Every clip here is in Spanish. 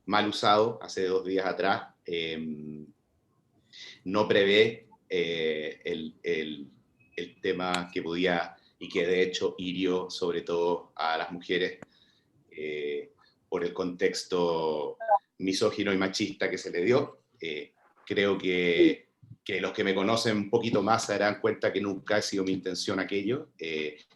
mal usado hace 2 días atrás, no prevé el tema que podía y que de hecho hirió sobre todo a las mujeres por el contexto misógino y machista que se le dio. Creo que los que me conocen un poquito más se darán cuenta que nunca ha sido mi intención aquello.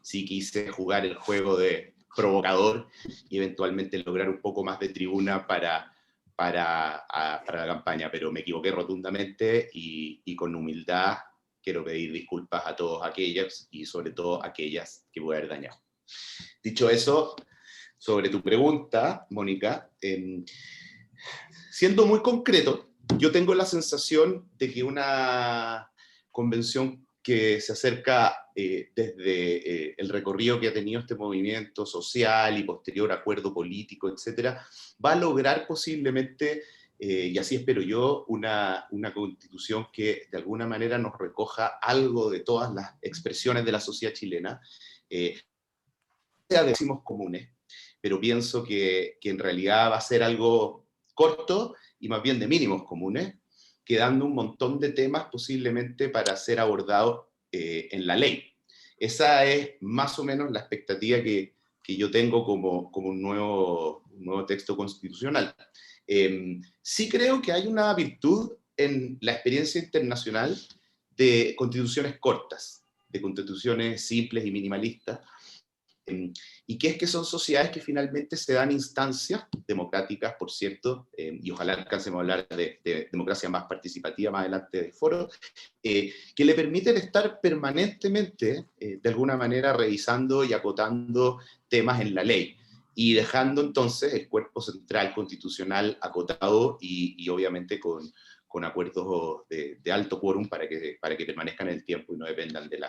Sí quise jugar el juego de provocador y eventualmente lograr un poco más de tribuna para la campaña, pero me equivoqué rotundamente y con humildad quiero pedir disculpas a todos aquellos y sobre todo a aquellas que pude haber dañado. Dicho eso, sobre tu pregunta, Mónica, siendo muy concreto, yo tengo la sensación de que una convención que se acerca desde el recorrido que ha tenido este movimiento social y posterior acuerdo político, etcétera, va a lograr posiblemente, y así espero yo, una constitución que de alguna manera nos recoja algo de todas las expresiones de la sociedad chilena, decimos comunes, pero pienso que en realidad va a ser algo corto y más bien de mínimos comunes, quedando un montón de temas posiblemente para ser abordados en la ley. Esa es más o menos la expectativa que yo tengo como un nuevo texto constitucional. Sí creo que hay una virtud en la experiencia internacional de constituciones cortas, de constituciones simples y minimalistas, y que es que son sociedades que finalmente se dan instancias democráticas, por cierto, y ojalá alcancemos a hablar de democracia más participativa más adelante del foro, que le permiten estar permanentemente, de alguna manera, revisando y acotando temas en la ley, y dejando entonces el cuerpo central constitucional acotado y obviamente con acuerdos de alto quórum para que permanezcan en el tiempo y no dependan de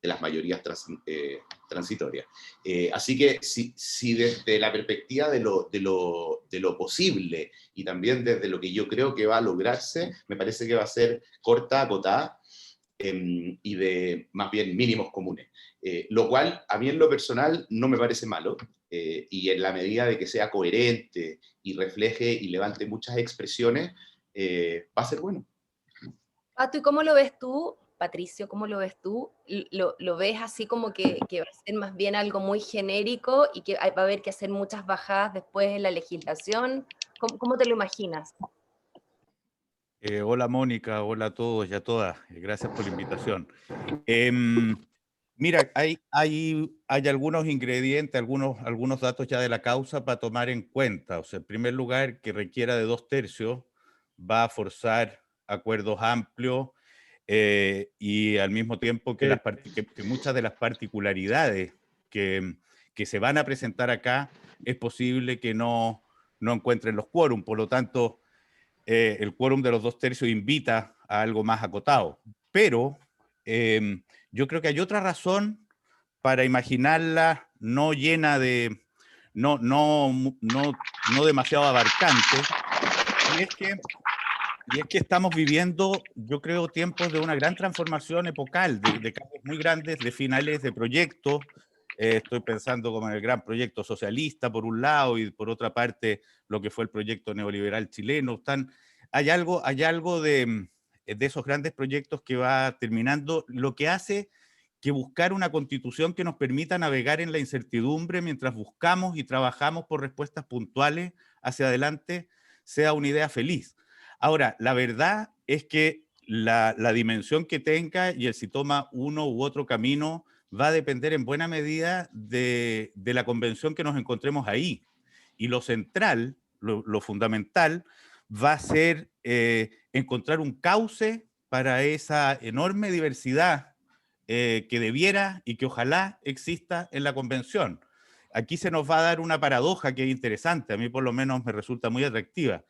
las mayorías transitorias. Así que si desde la perspectiva de lo posible y también desde lo que yo creo que va a lograrse, me parece que va a ser corta, acotada y de más bien mínimos comunes. Lo cual a mí en lo personal no me parece malo, y en la medida de que sea coherente y refleje y levante muchas expresiones, va a ser bueno. Pato, ¿y cómo lo ves tú, Patricio? ¿Cómo lo ves tú? ¿Lo ves así como que va a ser más bien algo muy genérico y que va a haber que hacer muchas bajadas después en la legislación? ¿Cómo te lo imaginas? Hola Mónica, hola a todos y a todas. Gracias por la invitación. Em, Mira, hay algunos ingredientes, algunos datos ya de la causa para tomar en cuenta. O sea, en primer lugar, que requiera de 2/3 va a forzar acuerdos amplios, y al mismo tiempo que muchas de las particularidades que se van a presentar acá es posible que no encuentren los quórum. Por lo tanto, el quórum de los 2/3 invita a algo más acotado. Pero yo creo que hay otra razón para imaginarla no llena de, no demasiado abarcante, y es que estamos viviendo, yo creo, tiempos de una gran transformación epocal, de cambios muy grandes, de finales de proyectos. Estoy pensando como en el gran proyecto socialista, por un lado, y por otra parte, lo que fue el proyecto neoliberal chileno. Hay algo de esos grandes proyectos que va terminando, lo que hace que buscar una constitución que nos permita navegar en la incertidumbre mientras buscamos y trabajamos por respuestas puntuales hacia adelante sea una idea feliz. Ahora, la verdad es que la dimensión que tenga y el si toma uno u otro camino va a depender en buena medida de la convención que nos encontremos ahí. Y lo central, lo fundamental, va a ser encontrar un cauce para esa enorme diversidad que debiera y que ojalá exista en la convención. Aquí se nos va a dar una paradoja que es interesante, a mí por lo menos me resulta muy atractiva,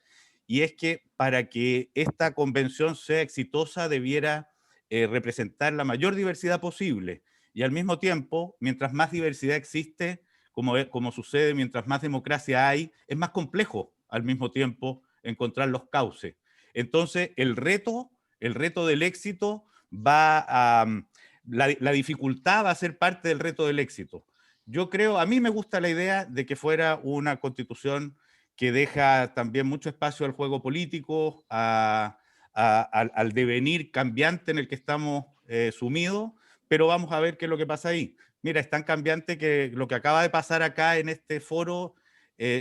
y es que para que esta convención sea exitosa debiera representar la mayor diversidad posible, y al mismo tiempo, mientras más diversidad existe, como sucede, mientras más democracia hay, es más complejo al mismo tiempo encontrar los cauces. Entonces, el reto del éxito va a... La dificultad va a ser parte del reto del éxito. Yo creo, a mí me gusta la idea de que fuera una constitución que deja también mucho espacio al juego político, al devenir cambiante en el que estamos sumidos, pero vamos a ver qué es lo que pasa ahí. Mira, es tan cambiante que lo que acaba de pasar acá en este foro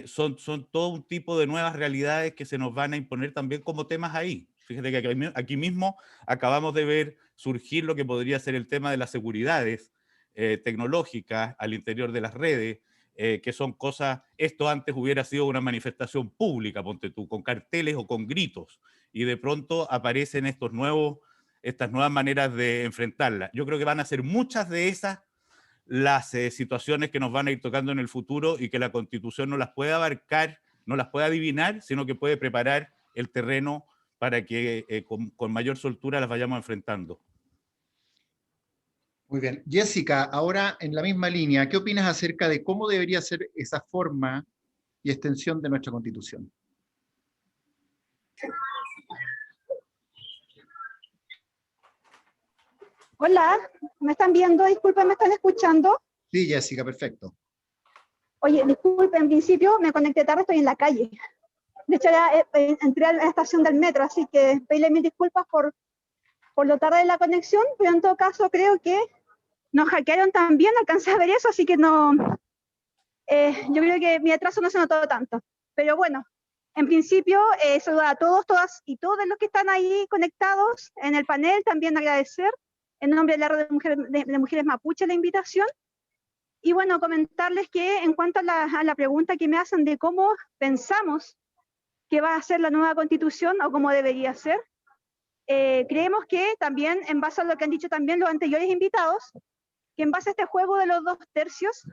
son todo un tipo de nuevas realidades que se nos van a imponer también como temas ahí. Fíjate que aquí mismo acabamos de ver surgir lo que podría ser el tema de las seguridades tecnológicas al interior de las redes, que son cosas, esto antes hubiera sido una manifestación pública, ponte tú, con carteles o con gritos, y de pronto aparecen estas nuevas maneras de enfrentarla. Yo creo que van a ser muchas de esas las situaciones que nos van a ir tocando en el futuro y que la Constitución no las puede abarcar, no las puede adivinar, sino que puede preparar el terreno para que con mayor soltura las vayamos enfrentando. Muy bien. Jessica, ahora en la misma línea, ¿qué opinas acerca de cómo debería ser esa forma y extensión de nuestra Constitución? Hola, ¿me están viendo? Disculpen, ¿me están escuchando? Sí, Jessica, perfecto. Oye, disculpen, en principio me conecté tarde, estoy en la calle. De hecho, ya entré a la estación del metro, así que pedirle mil disculpas por lo tarde de la conexión, pero en todo caso creo que nos hackearon también, alcancé a ver eso, así que no, yo creo que mi atraso no se notó tanto. Pero bueno, en principio, saludar a todos, todas y todos los que están ahí conectados en el panel, también agradecer en nombre de la Red de Mujeres Mapuche la invitación. Y bueno, comentarles que en cuanto a la pregunta que me hacen de cómo pensamos que va a ser la nueva constitución o cómo debería ser, creemos que también, en base a lo que han dicho también los anteriores invitados, que en base a este juego de los 2/3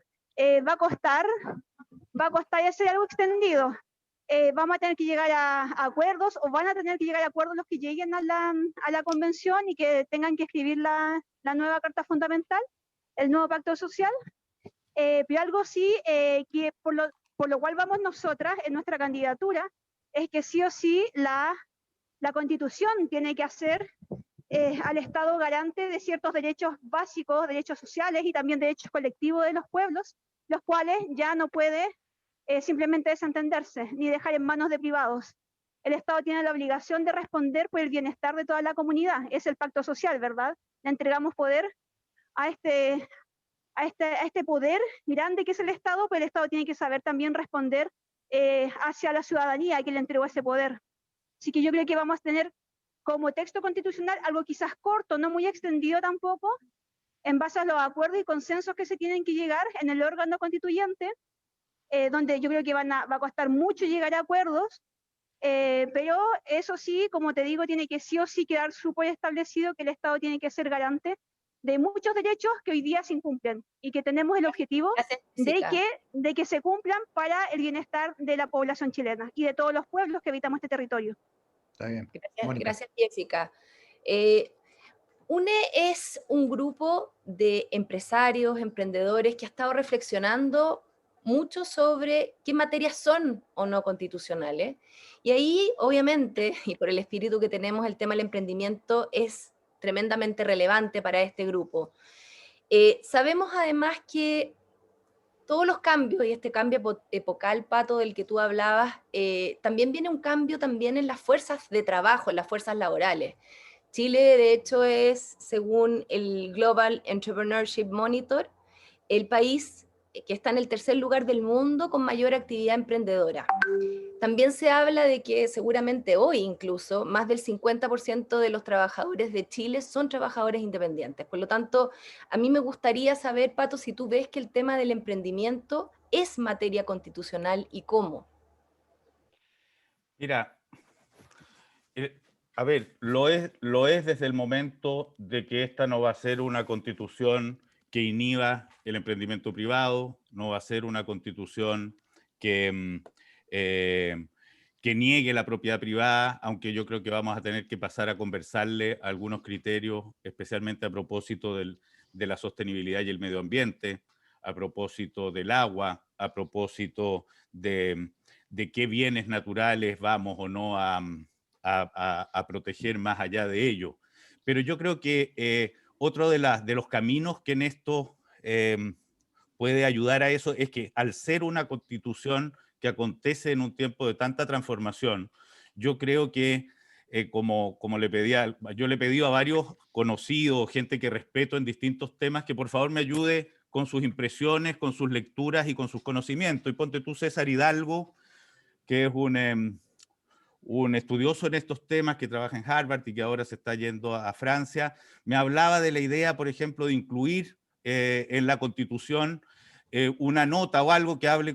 va a costar hacer algo extendido. Vamos a tener que llegar a acuerdos, o van a tener que llegar a acuerdos los que lleguen a la convención y que tengan que escribir la nueva Carta Fundamental, el nuevo Pacto Social. Pero algo sí, que por lo cual vamos nosotras en nuestra candidatura, es que sí o sí la Constitución tiene que hacer al Estado garante de ciertos derechos básicos, derechos sociales y también derechos colectivos de los pueblos, los cuales ya no puede simplemente desentenderse ni dejar en manos de privados. El Estado tiene la obligación de responder por el bienestar de toda la comunidad. Es el pacto social, ¿verdad? Le entregamos poder a este poder grande que es el Estado, pero el Estado tiene que saber también responder hacia la ciudadanía que le entregó ese poder. Así que yo creo que vamos a tener como texto constitucional algo quizás corto, no muy extendido tampoco, en base a los acuerdos y consensos que se tienen que llegar en el órgano constituyente, donde yo creo que va a costar mucho llegar a acuerdos, pero eso sí, como te digo, tiene que sí o sí quedar súper establecido que el Estado tiene que ser garante de muchos derechos que hoy día se incumplen y que tenemos el objetivo de que se cumplan para el bienestar de la población chilena y de todos los pueblos que habitamos este territorio. Está bien. Gracias, Jessica. UNE es un grupo de empresarios, emprendedores que ha estado reflexionando mucho sobre qué materias son o no constitucionales. Y ahí, obviamente, y por el espíritu que tenemos, el tema del emprendimiento es tremendamente relevante para este grupo. Sabemos además que todos los cambios, y este cambio epocal, Pato, del que tú hablabas, también viene un cambio también en las fuerzas de trabajo, en las fuerzas laborales. Chile, de hecho, es, según el Global Entrepreneurship Monitor, el país que está en el tercer lugar del mundo con mayor actividad emprendedora. También se habla de que seguramente hoy incluso más del 50% de los trabajadores de Chile son trabajadores independientes. Por lo tanto, a mí me gustaría saber, Pato, si tú ves que el tema del emprendimiento es materia constitucional y cómo. Mira, a ver, lo es desde el momento de que esta no va a ser una constitución que inhiba el emprendimiento privado, no va a ser una constitución que niegue la propiedad privada, aunque yo creo que vamos a tener que pasar a conversarle algunos criterios, especialmente a propósito de la sostenibilidad y el medio ambiente, a propósito del agua, a propósito de qué bienes naturales vamos o no a proteger más allá de ello. Pero yo creo que otro de los caminos que en esto puede ayudar a eso es que al ser una constitución que acontece en un tiempo de tanta transformación. Yo creo que, como yo le pedí a varios conocidos, gente que respeto en distintos temas, que por favor me ayude con sus impresiones, con sus lecturas y con sus conocimientos. Y ponte tú César Hidalgo, que es un estudioso en estos temas que trabaja en Harvard y que ahora se está yendo a Francia, me hablaba de la idea, por ejemplo, de incluir en la Constitución una nota o algo que hable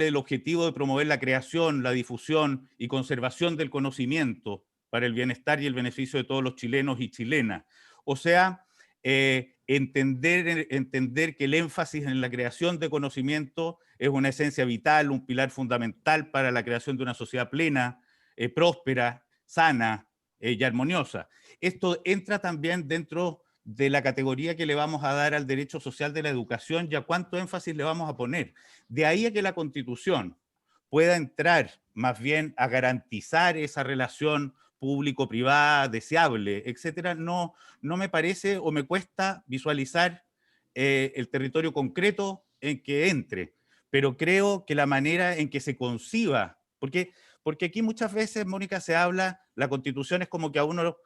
del objetivo de promover la creación, la difusión y conservación del conocimiento para el bienestar y el beneficio de todos los chilenos y chilenas. O sea, entender que el énfasis en la creación de conocimiento es una esencia vital, un pilar fundamental para la creación de una sociedad plena, próspera, sana y armoniosa. Esto entra también dentro de la categoría que le vamos a dar al derecho social de la educación y a cuánto énfasis le vamos a poner. De ahí a que la Constitución pueda entrar más bien a garantizar esa relación público-privada deseable, etcétera, no me parece o me cuesta visualizar el territorio concreto en que entre, pero creo que la manera en que se conciba, porque aquí muchas veces, Mónica, se habla, la Constitución es como que a uno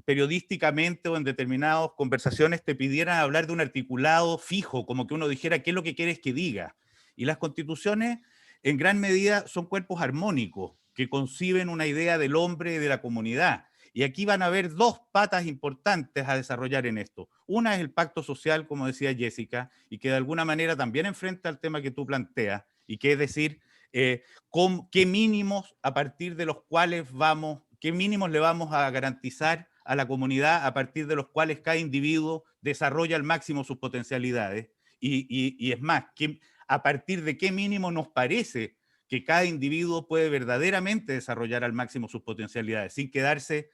periodísticamente o en determinadas conversaciones te pidieran hablar de un articulado fijo, como que uno dijera qué es lo que quieres que diga. Y las constituciones en gran medida son cuerpos armónicos que conciben una idea del hombre y de la comunidad. Y aquí van a haber dos patas importantes a desarrollar en esto. Una es el pacto social, como decía Jessica, y que de alguna manera también enfrenta al tema que tú planteas, y que es decir, qué mínimos a partir de los cuales qué mínimos le vamos a garantizar a la comunidad a partir de los cuales cada individuo desarrolla al máximo sus potencialidades. Y es más, a partir de qué mínimo nos parece que cada individuo puede verdaderamente desarrollar al máximo sus potencialidades, sin quedarse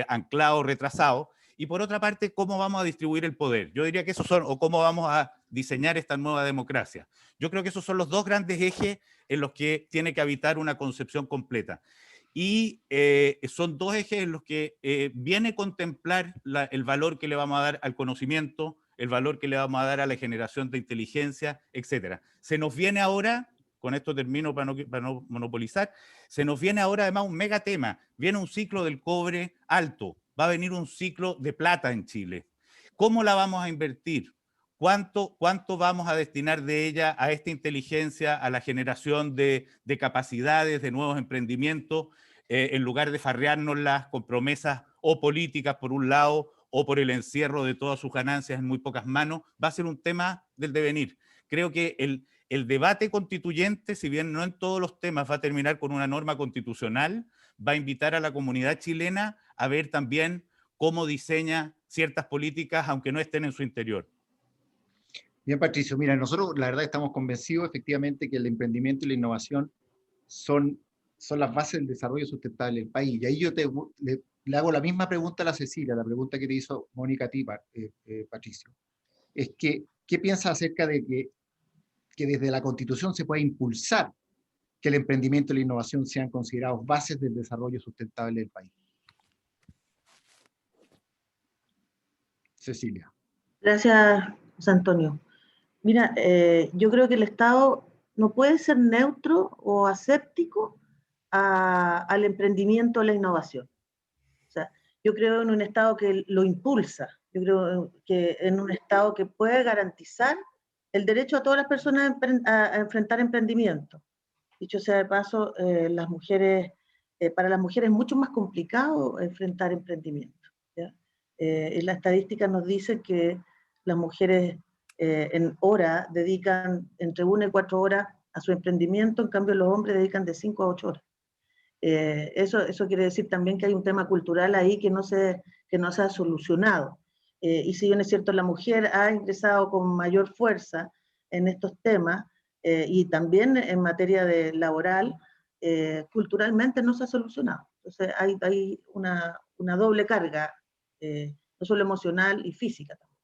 anclado o retrasado. Y por otra parte, cómo vamos a distribuir el poder. Yo diría que esos son, o cómo vamos a diseñar esta nueva democracia. Yo creo que esos son los dos grandes ejes en los que tiene que habitar una concepción completa. Y son dos ejes en los que viene a contemplar el valor que le vamos a dar al conocimiento, el valor que le vamos a dar a la generación de inteligencia, etc. Se nos viene ahora, con esto termino para no monopolizar, se nos viene ahora además un mega tema, viene un ciclo del cobre alto, va a venir un ciclo de plata en Chile. ¿Cómo la vamos a invertir? ¿Cuánto vamos a destinar de ella a esta inteligencia, a la generación de capacidades, de nuevos emprendimientos, en lugar de farreárnoslas con promesas o políticas por un lado o por el encierro de todas sus ganancias en muy pocas manos? Va a ser un tema del devenir. Creo que el debate constituyente, si bien no en todos los temas va a terminar con una norma constitucional, va a invitar a la comunidad chilena a ver también cómo diseña ciertas políticas, aunque no estén en su interior. Bien, Patricio, mira, nosotros la verdad estamos convencidos efectivamente que el emprendimiento y la innovación son las bases del desarrollo sustentable del país. Y ahí yo le hago la misma pregunta a la Cecilia, la pregunta que te hizo Mónica a ti, Patricio. Es que, ¿qué piensas acerca de que desde la Constitución se pueda impulsar que el emprendimiento y la innovación sean considerados bases del desarrollo sustentable del país? Cecilia. Gracias, José Antonio. Mira, yo creo que el Estado no puede ser neutro o aséptico al emprendimiento o la innovación. O sea, yo creo en un Estado que lo impulsa, yo creo que en un Estado que puede garantizar el derecho a todas las personas a enfrentar emprendimiento. Dicho sea de paso, para las mujeres es mucho más complicado enfrentar emprendimiento, ¿ya? Las estadísticas nos dicen que las mujeres en hora dedican entre 1 y 4 horas a su emprendimiento, en cambio los hombres dedican de 5 a 8 horas. Eso quiere decir también que hay un tema cultural ahí que no se ha solucionado. Y si bien es cierto, la mujer ha ingresado con mayor fuerza en estos temas, y también en materia laboral, culturalmente no se ha solucionado. Entonces hay una doble carga, no solo emocional y física también.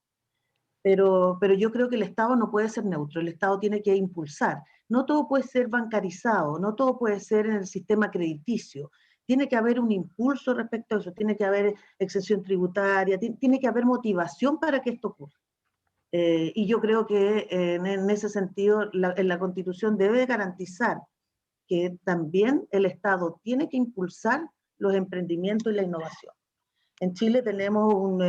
Pero yo creo que el Estado no puede ser neutro, el Estado tiene que impulsar. No todo puede ser bancarizado, no todo puede ser en el sistema crediticio. Tiene que haber un impulso respecto a eso, tiene que haber exención tributaria, tiene que haber motivación para que esto ocurra. Y yo creo que en ese sentido en la Constitución debe garantizar que también el Estado tiene que impulsar los emprendimientos y la innovación. En Chile tenemos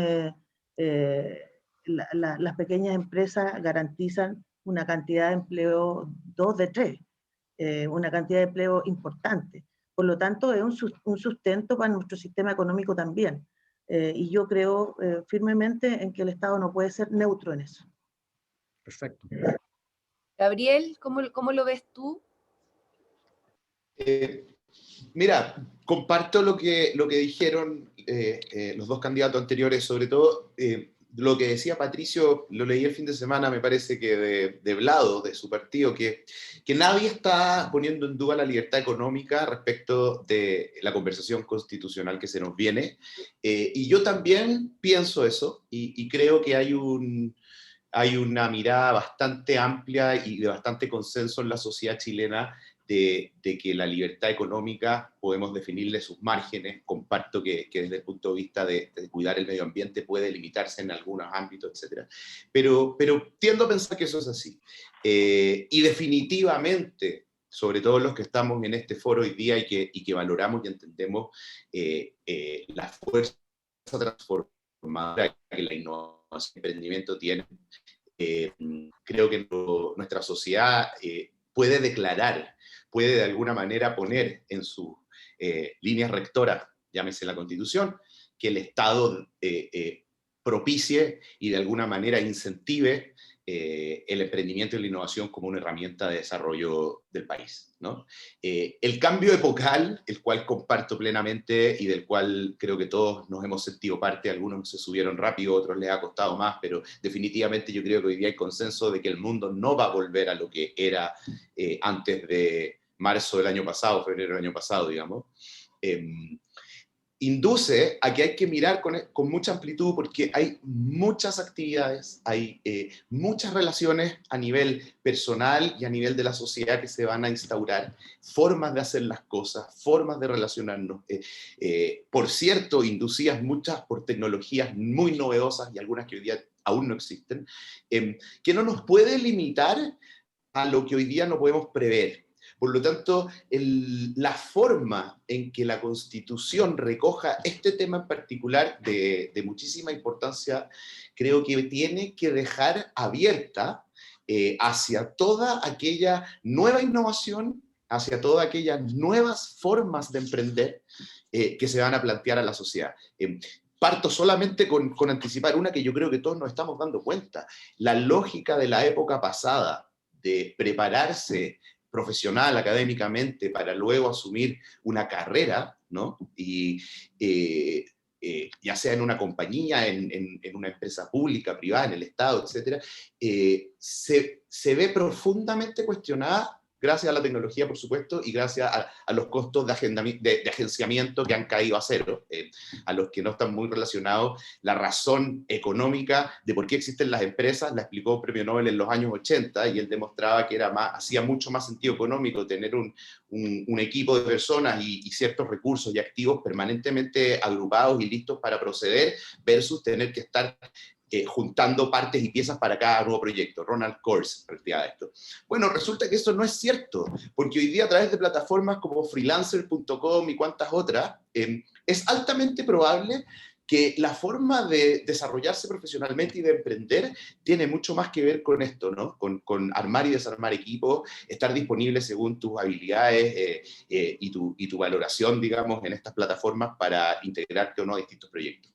las pequeñas empresas garantizan una cantidad de empleo 2 de 3, una cantidad de empleo importante. Por lo tanto, es un sustento para nuestro sistema económico también. Y yo creo firmemente en que el Estado no puede ser neutro en eso. Perfecto. Gabriel, ¿cómo lo ves tú? Mira, comparto lo que dijeron los dos candidatos anteriores, sobre todo lo que decía Patricio, lo leí el fin de semana, me parece que de Vlado, de su partido, que nadie está poniendo en duda la libertad económica respecto de la conversación constitucional que se nos viene. Y yo también pienso eso, y creo que hay una mirada bastante amplia y de bastante consenso en la sociedad chilena de que la libertad económica podemos definirle sus márgenes. Comparto que desde el punto de vista de cuidar el medio ambiente puede limitarse en algunos ámbitos, etc. Pero tiendo a pensar que eso es así. Y definitivamente, sobre todo los que estamos en este foro hoy día y que valoramos y entendemos la fuerza transformadora que la innovación y el emprendimiento tienen, creo que nuestra sociedad puede declarar, puede de alguna manera poner en sus líneas rectoras, llámese la Constitución, que el Estado propicie y de alguna manera incentive el emprendimiento y la innovación como una herramienta de desarrollo del país, ¿no? El cambio epocal, el cual comparto plenamente y del cual creo que todos nos hemos sentido parte, algunos se subieron rápido, otros les ha costado más, pero definitivamente yo creo que hoy día hay consenso de que el mundo no va a volver a lo que era antes de marzo del año pasado, febrero del año pasado, digamos. Induce a que hay que mirar con mucha amplitud porque hay muchas actividades, hay muchas relaciones a nivel personal y a nivel de la sociedad que se van a instaurar, formas de hacer las cosas, formas de relacionarnos. Por cierto, inducidas muchas por tecnologías muy novedosas y algunas que hoy día aún no existen, que no nos puede limitar a lo que hoy día no podemos prever. Por lo tanto, la forma en que la Constitución recoja este tema en particular de muchísima importancia, creo que tiene que dejar abierta hacia toda aquella nueva innovación, hacia todas aquellas nuevas formas de emprender que se van a plantear a la sociedad. Parto solamente con anticipar una que yo creo que todos nos estamos dando cuenta. La lógica de la época pasada de prepararse profesional, académicamente, para luego asumir una carrera, ¿no? Y ya sea en una compañía, en una empresa pública, privada, en el Estado, etc., se ve profundamente cuestionada gracias a la tecnología, por supuesto, y gracias a los costos de agenciamiento que han caído a cero, a los que no están muy relacionados. La razón económica de por qué existen las empresas la explicó un premio Nobel en los años 80, y él demostraba que hacía mucho más sentido económico tener un equipo de personas y ciertos recursos y activos permanentemente agrupados y listos para proceder, versus tener que estar juntando partes y piezas para cada nuevo proyecto. Ronald Coase planteaba esto. Bueno, resulta que eso no es cierto, porque hoy día a través de plataformas como freelancer.com y cuantas otras, es altamente probable que la forma de desarrollarse profesionalmente y de emprender tiene mucho más que ver con esto, ¿no? Con armar y desarmar equipos, estar disponible según tus habilidades y tu valoración, digamos, en estas plataformas para integrarte o no a distintos proyectos.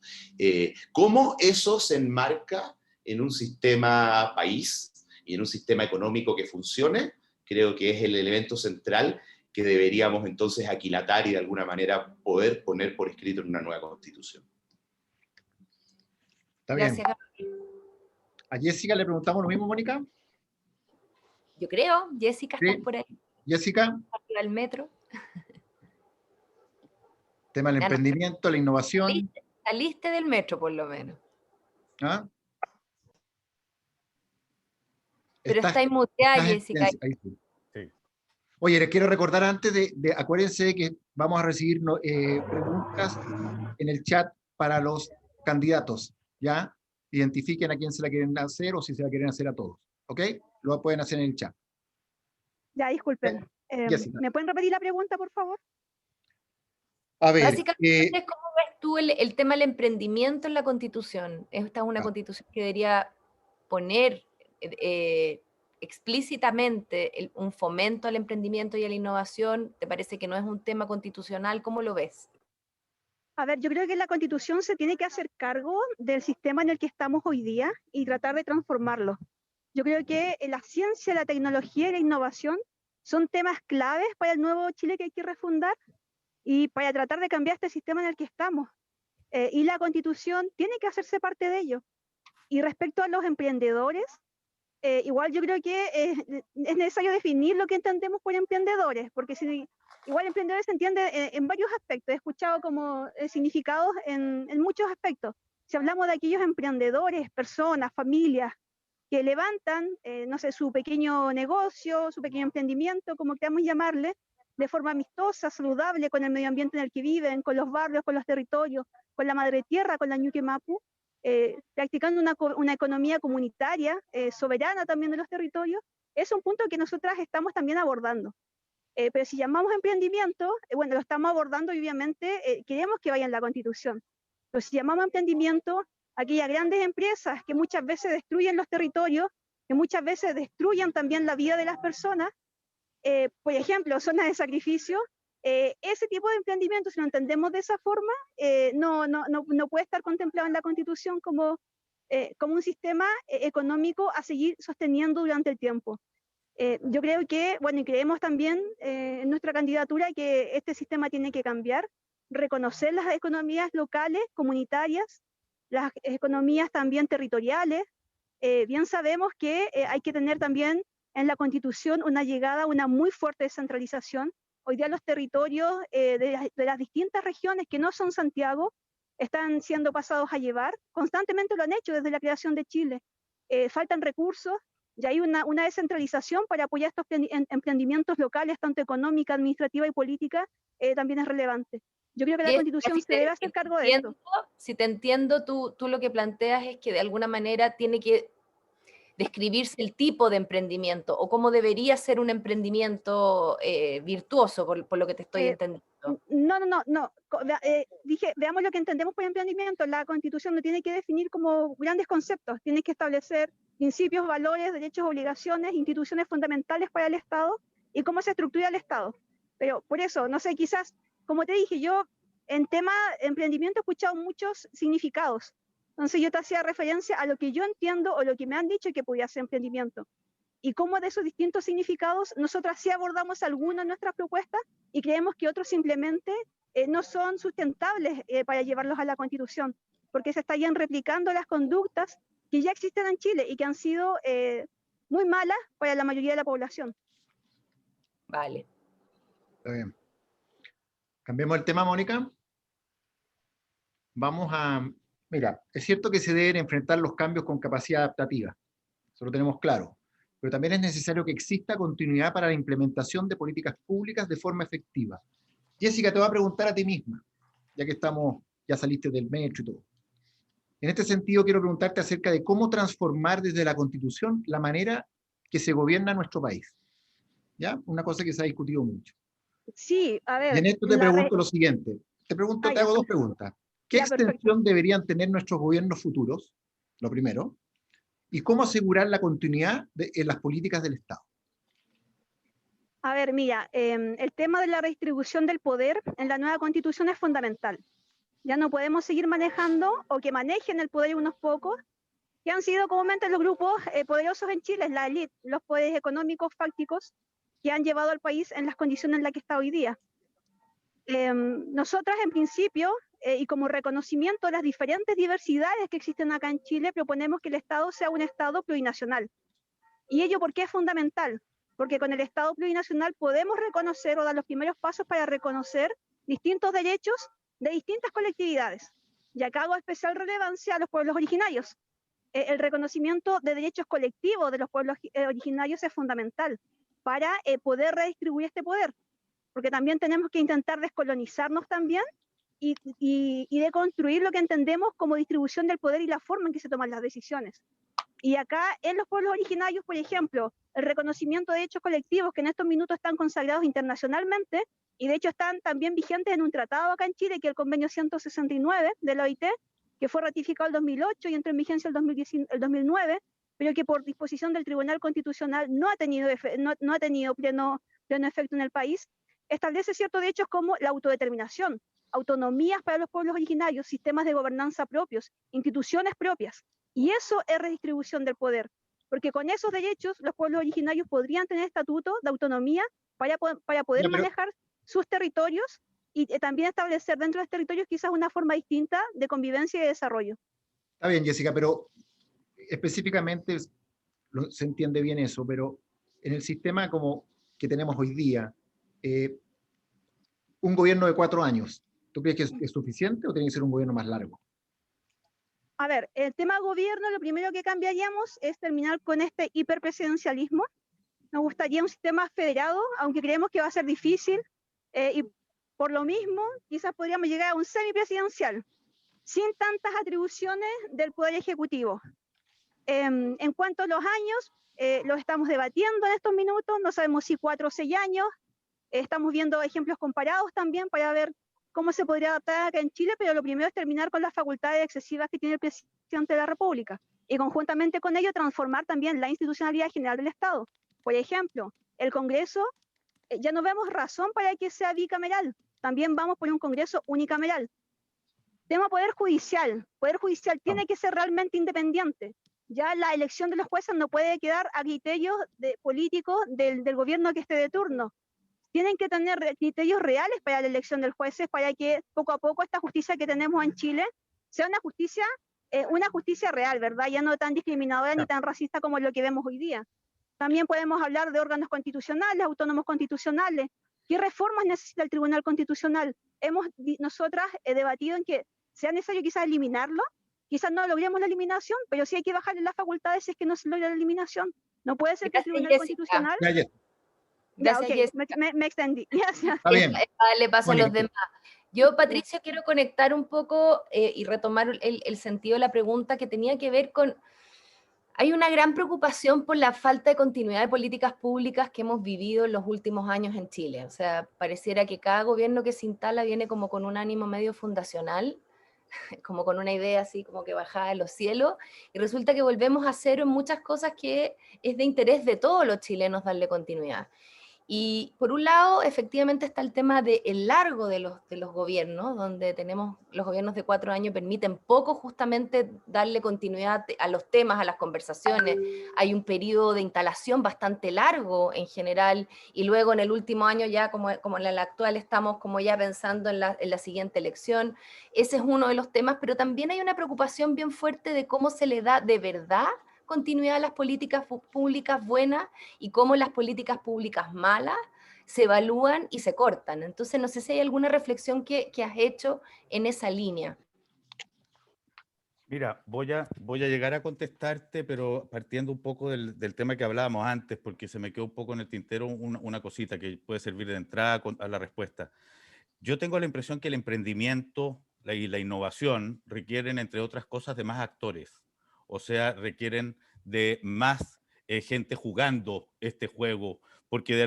¿Cómo eso se enmarca en un sistema país y en un sistema económico que funcione? Creo que es el elemento central que deberíamos entonces aquilatar y de alguna manera poder poner por escrito en una nueva Constitución. Está bien. Gracias. A Jessica le preguntamos lo mismo, Mónica. Yo creo, Jessica, Sí. ¿estás por ahí? Jessica, Arriba del metro. tema del Ya no. emprendimiento, la innovación. Saliste del metro, por lo menos. ¿Ah? Pero Estás- está muteada, estás en Jessica. silencio, ahí sí. Sí. Oye, les quiero recordar antes acuérdense que vamos a recibir preguntas en el chat para los candidatos, ¿ya? identifiquen a quién se la quieren hacer o si se la quieren hacer a todos. ¿Ok? Lo pueden hacer en el chat. Ya, disculpen. Jessica. ¿Me pueden repetir la pregunta, por favor? A ver, Básicamente, ¿cómo ves tú el tema del emprendimiento en la Constitución? Esta es una Ah. Constitución que debería poner explícitamente un fomento al emprendimiento y a la innovación. ¿Te parece que no es un tema constitucional? ¿Cómo lo ves? A ver, yo creo que la Constitución se tiene que hacer cargo del sistema en el que estamos hoy día y tratar de transformarlo. Yo creo que la ciencia, la tecnología y la innovación son temas claves para el nuevo Chile que hay que refundar y para tratar de cambiar este sistema en el que estamos. Y la Constitución tiene que hacerse parte de ello. Y respecto a los emprendedores, igual yo creo que es necesario definir lo que entendemos por emprendedores, porque igual emprendedores se entiende en varios aspectos. He escuchado como significados en muchos aspectos. Si hablamos de aquellos emprendedores, personas, familias, que levantan, no sé, su pequeño negocio, su pequeño emprendimiento, como queramos llamarle, de forma amistosa, saludable, con el medio ambiente en el que viven, con los barrios, con los territorios, con la madre tierra, con la Ñuque Mapu, practicando una economía comunitaria, soberana también de los territorios, es un punto que nosotras estamos también abordando. Pero si llamamos emprendimiento, bueno, lo estamos abordando y obviamente queremos que vaya en la Constitución. Pero si llamamos emprendimiento, aquellas grandes empresas que muchas veces destruyen los territorios, que muchas veces destruyen también la vida de las personas, por ejemplo, zonas de sacrificio, ese tipo de emprendimiento, si lo entendemos de esa forma, no puede estar contemplado en la Constitución como un sistema económico a seguir sosteniendo durante el tiempo. Yo creo que, bueno, y creemos también en nuestra candidatura que este sistema tiene que cambiar, reconocer las economías locales, comunitarias, las economías también territoriales. Bien sabemos que hay que tener también en la Constitución una llegada a una muy fuerte descentralización. Hoy día los territorios de las distintas regiones que no son Santiago están siendo pasados a llevar, constantemente lo han hecho desde la creación de Chile. Faltan recursos, y hay una descentralización para apoyar estos emprendimientos locales, tanto económica, administrativa y política, también es relevante. Yo creo que la Constitución se debe hacer cargo de esto. Si te entiendo, tú lo que planteas es que de alguna manera tiene que describirse el tipo de emprendimiento o cómo debería ser un emprendimiento virtuoso, por lo que te estoy entendiendo. No. Dije, veamos lo que entendemos por emprendimiento. La Constitución no tiene que definir como grandes conceptos, tiene que establecer principios, valores, derechos, obligaciones, instituciones fundamentales para el Estado y cómo se estructura el Estado. Pero por eso, no sé, quizás, como te dije, yo en tema emprendimiento he escuchado muchos significados. Entonces yo te hacía referencia a lo que yo entiendo o lo que me han dicho que podía ser emprendimiento. Y cómo de esos distintos significados nosotras sí abordamos algunos en nuestras propuestas y creemos que otros simplemente no son sustentables para llevarlos a la Constitución, porque se estarían replicando las conductas que ya existen en Chile y que han sido muy malas para la mayoría de la población. Vale. Está bien. Cambiemos el tema, Mónica. Vamos a... Mira, es cierto que se deben enfrentar los cambios con capacidad adaptativa, eso lo tenemos claro, pero también es necesario que exista continuidad para la implementación de políticas públicas de forma efectiva. Jessica, te voy a preguntar a ti misma, ya que ya saliste del metro y todo. En este sentido, quiero preguntarte acerca de cómo transformar desde la Constitución la manera que se gobierna nuestro país. ¿Ya? Una cosa que se ha discutido mucho. Sí, a ver. Y en esto te pregunto lo siguiente. Te hago dos preguntas. ¿Qué extensión deberían tener nuestros gobiernos futuros? Lo primero. ¿Y cómo asegurar la continuidad en las políticas del Estado? A ver, mira, el tema de la redistribución del poder en la nueva Constitución es fundamental. Ya no podemos seguir manejando o que manejen el poder unos pocos, que han sido comúnmente los grupos poderosos en Chile, la élite, los poderes económicos fácticos que han llevado al país en las condiciones en las que está hoy día. Nosotras, en principio, y como reconocimiento de las diferentes diversidades que existen acá en Chile, proponemos que el Estado sea un Estado plurinacional. ¿Y ello por qué es fundamental? Porque con el Estado plurinacional podemos reconocer o dar los primeros pasos para reconocer distintos derechos de distintas colectividades. Y acá hago especial relevancia a los pueblos originarios. El reconocimiento de derechos colectivos de los pueblos originarios es fundamental para poder redistribuir este poder. Porque también tenemos que intentar descolonizarnos también y de construir lo que entendemos como distribución del poder y la forma en que se toman las decisiones. Y acá en los pueblos originarios, por ejemplo, el reconocimiento de hechos colectivos que en estos minutos están consagrados internacionalmente y de hecho están también vigentes en un tratado acá en Chile, que es el convenio 169 de la OIT, que fue ratificado en 2008 y entró en vigencia el 2009, pero que por disposición del Tribunal Constitucional no ha tenido pleno efecto en el país, establece ciertos derechos como la autodeterminación, autonomías para los pueblos originarios, sistemas de gobernanza propios, instituciones propias. Y eso es redistribución del poder, porque con esos derechos los pueblos originarios podrían tener estatuto de autonomía para poder manejar sus territorios y también establecer dentro de los territorios quizás una forma distinta de convivencia y de desarrollo. Está bien, Jessica, pero específicamente se entiende bien eso, pero en el sistema como que tenemos hoy día, un gobierno de 4 años, ¿tú crees que es suficiente o tiene que ser un gobierno más largo? A ver, el tema gobierno, lo primero que cambiaríamos es terminar con este hiperpresidencialismo. Nos gustaría un sistema federado, aunque creemos que va a ser difícil, y por lo mismo quizás podríamos llegar a un semipresidencial, sin tantas atribuciones del Poder Ejecutivo. En cuanto a los años, los estamos debatiendo en estos minutos, no sabemos si 4 o 6 años, estamos viendo ejemplos comparados también para ver cómo se podría adaptar acá en Chile, pero lo primero es terminar con las facultades excesivas que tiene el presidente de la República y conjuntamente con ello transformar también la institucionalidad general del Estado. Por ejemplo, el Congreso, ya no vemos razón para que sea bicameral, también vamos por un Congreso unicameral. Tema Poder Judicial tiene que ser realmente independiente. Ya la elección de los jueces no puede quedar a criterios políticos del gobierno que esté de turno. Tienen que tener criterios reales para la elección del jueces para que poco a poco esta justicia que tenemos en Chile sea una justicia real, ¿verdad? Ya no tan discriminadora ni tan racista como lo que vemos hoy día. También podemos hablar de órganos constitucionales, autónomos constitucionales. ¿Qué reformas necesita el Tribunal Constitucional? Nosotras debatido en que sea necesario quizás eliminarlo, quizás no logremos la eliminación, pero sí hay que bajarle las facultades si es que no se logra la eliminación. No puede ser que el Tribunal Constitucional... Gracias, okay. Me extendí. Gracias. Está bien. Le paso a los demás. Yo, Patricio, quiero conectar un poco y retomar el sentido de la pregunta que tenía que ver con... Hay una gran preocupación por la falta de continuidad de políticas públicas que hemos vivido en los últimos años en Chile. O sea, pareciera que cada gobierno que se instala viene como con un ánimo medio fundacional, como con una idea así como que bajada de los cielos, y resulta que volvemos a cero en muchas cosas que es de interés de todos los chilenos darle continuidad. Y por un lado, efectivamente está el tema del largo de los gobiernos, donde tenemos los gobiernos de 4 años permiten poco justamente darle continuidad a los temas, a las conversaciones. Hay un periodo de instalación bastante largo en general, y luego en el último año ya, como en el actual, estamos como ya pensando en la siguiente elección. Ese es uno de los temas, pero también hay una preocupación bien fuerte de cómo se le da de verdad continuidad a las políticas públicas buenas y cómo las políticas públicas malas se evalúan y se cortan. Entonces, no sé si hay alguna reflexión que has hecho en esa línea. Mira, voy a llegar a contestarte, pero partiendo un poco del tema que hablábamos antes, porque se me quedó un poco en el tintero una cosita que puede servir de entrada a la respuesta. Yo tengo la impresión que el emprendimiento y la innovación requieren, entre otras cosas, de más actores. O sea, requieren de más gente jugando este juego, porque de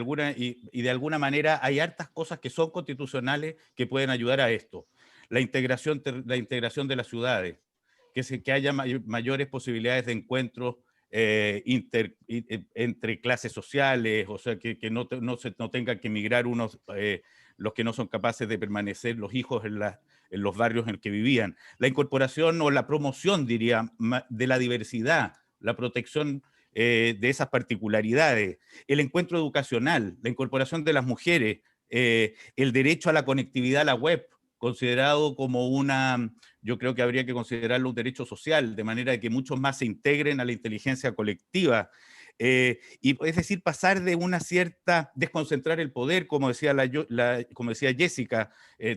alguna manera hay hartas cosas que son constitucionales que pueden ayudar a esto. La integración de las ciudades, que haya mayores posibilidades de encuentros entre clases sociales, o sea, que no tengan que emigrar los que no son capaces de permanecer, los hijos en los barrios en los que vivían. La incorporación o la promoción, diría, de la diversidad, la protección de esas particularidades, el encuentro educacional, la incorporación de las mujeres, el derecho a la conectividad a la web, considerado como yo creo que habría que considerarlo un derecho social, de manera que muchos más se integren a la inteligencia colectiva. Y es decir, pasar de una cierta, desconcentrar el poder, como decía Jessica,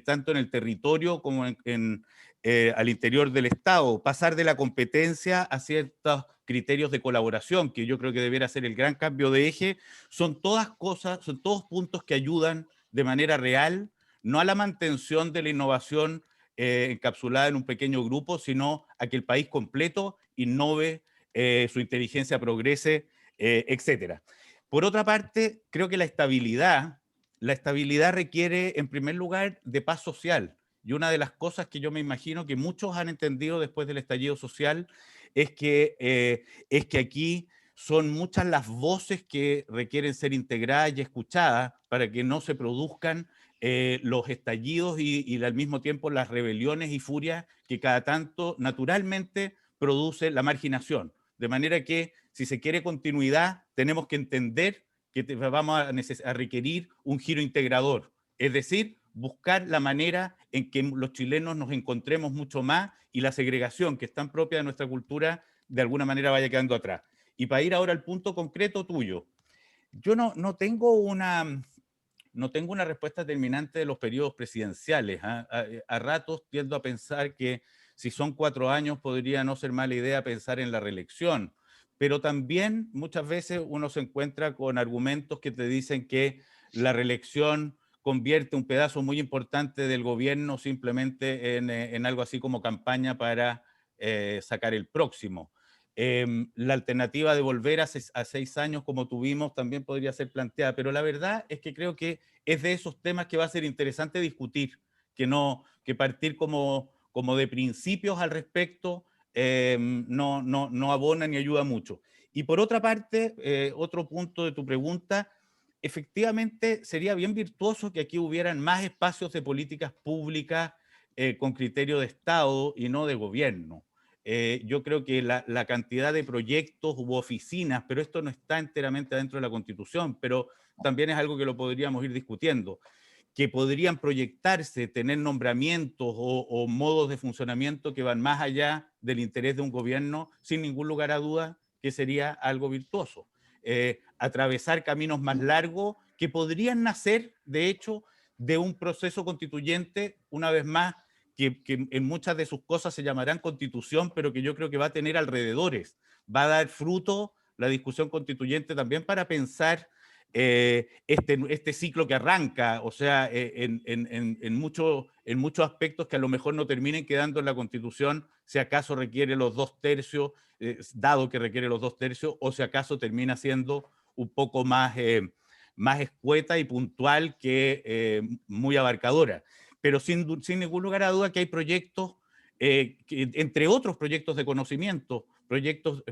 tanto en el territorio como al interior del Estado, pasar de la competencia a ciertos criterios de colaboración, que yo creo que debiera ser el gran cambio de eje. Son todas cosas, son todos puntos que ayudan de manera real, no a la mantención de la innovación encapsulada en un pequeño grupo, sino a que el país completo innove, su inteligencia progrese, etc. Por otra parte, creo que la estabilidad requiere, en primer lugar, de paz social. Y una de las cosas que yo me imagino que muchos han entendido después del estallido social es que aquí son muchas las voces que requieren ser integradas y escuchadas para que no se produzcan los estallidos y al mismo tiempo las rebeliones y furias que cada tanto naturalmente produce la marginación. De manera que si se quiere continuidad, tenemos que entender que vamos a requerir un giro integrador, es decir, buscar la manera en que los chilenos nos encontremos mucho más y la segregación que es tan propia de nuestra cultura de alguna manera vaya quedando atrás. Y para ir ahora al punto concreto tuyo, yo no tengo una respuesta determinante de los periodos presidenciales. A ratos tiendo a pensar que si son 4 años podría no ser mala idea pensar en la reelección, pero también muchas veces uno se encuentra con argumentos que te dicen que la reelección convierte un pedazo muy importante del gobierno simplemente en algo así como campaña para sacar el próximo. La alternativa de volver a 6 años como tuvimos también podría ser planteada, pero la verdad es que creo que es de esos temas que va a ser interesante discutir, que partir como de principios al respecto no abona ni ayuda mucho. Y por otra parte, otro punto de tu pregunta, efectivamente sería bien virtuoso que aquí hubieran más espacios de políticas públicas con criterio de Estado y no de gobierno. Yo creo que la cantidad de proyectos u oficinas, pero esto no está enteramente dentro de la Constitución, pero también es algo que lo podríamos ir discutiendo, que podrían proyectarse, tener nombramientos o modos de funcionamiento que van más allá del interés de un gobierno, sin ningún lugar a duda que sería algo virtuoso. Atravesar caminos más largos que podrían nacer, de hecho, de un proceso constituyente, una vez más, que en muchas de sus cosas se llamarán constitución, pero que yo creo que va a tener alrededores. Va a dar fruto la discusión constituyente también para pensar este ciclo que arranca, o sea, en muchos aspectos que a lo mejor no terminen quedando en la Constitución, si acaso requiere los 2/3, dado que requiere los 2/3, o si acaso termina siendo un poco más escueta y puntual que muy abarcadora. Pero sin ningún lugar a duda que hay proyectos, entre otros proyectos de conocimiento, proyectos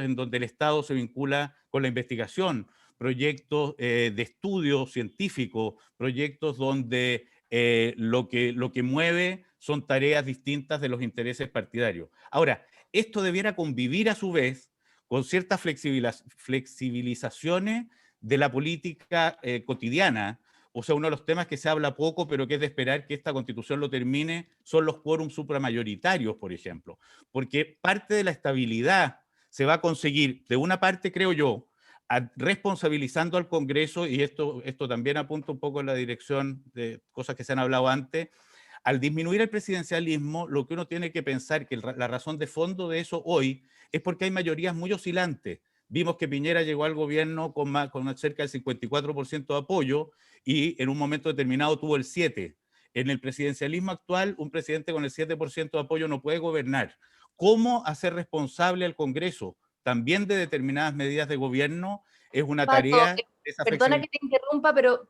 en donde el Estado se vincula con la investigación, proyectos de estudio científico, proyectos donde lo que mueve son tareas distintas de los intereses partidarios. Ahora, esto debiera convivir a su vez con ciertas flexibilizaciones de la política cotidiana. O sea, uno de los temas que se habla poco, pero que es de esperar que esta Constitución lo termine, son los quórums supramayoritarios, por ejemplo. Porque parte de la estabilidad se va a conseguir, de una parte, creo yo, responsabilizando al Congreso, y esto también apunta un poco en la dirección de cosas que se han hablado antes, al disminuir el presidencialismo, lo que uno tiene que pensar, que la razón de fondo de eso hoy, es porque hay mayorías muy oscilantes. Vimos que Piñera llegó al gobierno con cerca del 54% de apoyo y en un momento determinado tuvo el 7%. En el presidencialismo actual, un presidente con el 7% de apoyo no puede gobernar. ¿Cómo hacer responsable al Congreso también de determinadas medidas de gobierno? Es una Pato, tarea... perdona que te interrumpa, pero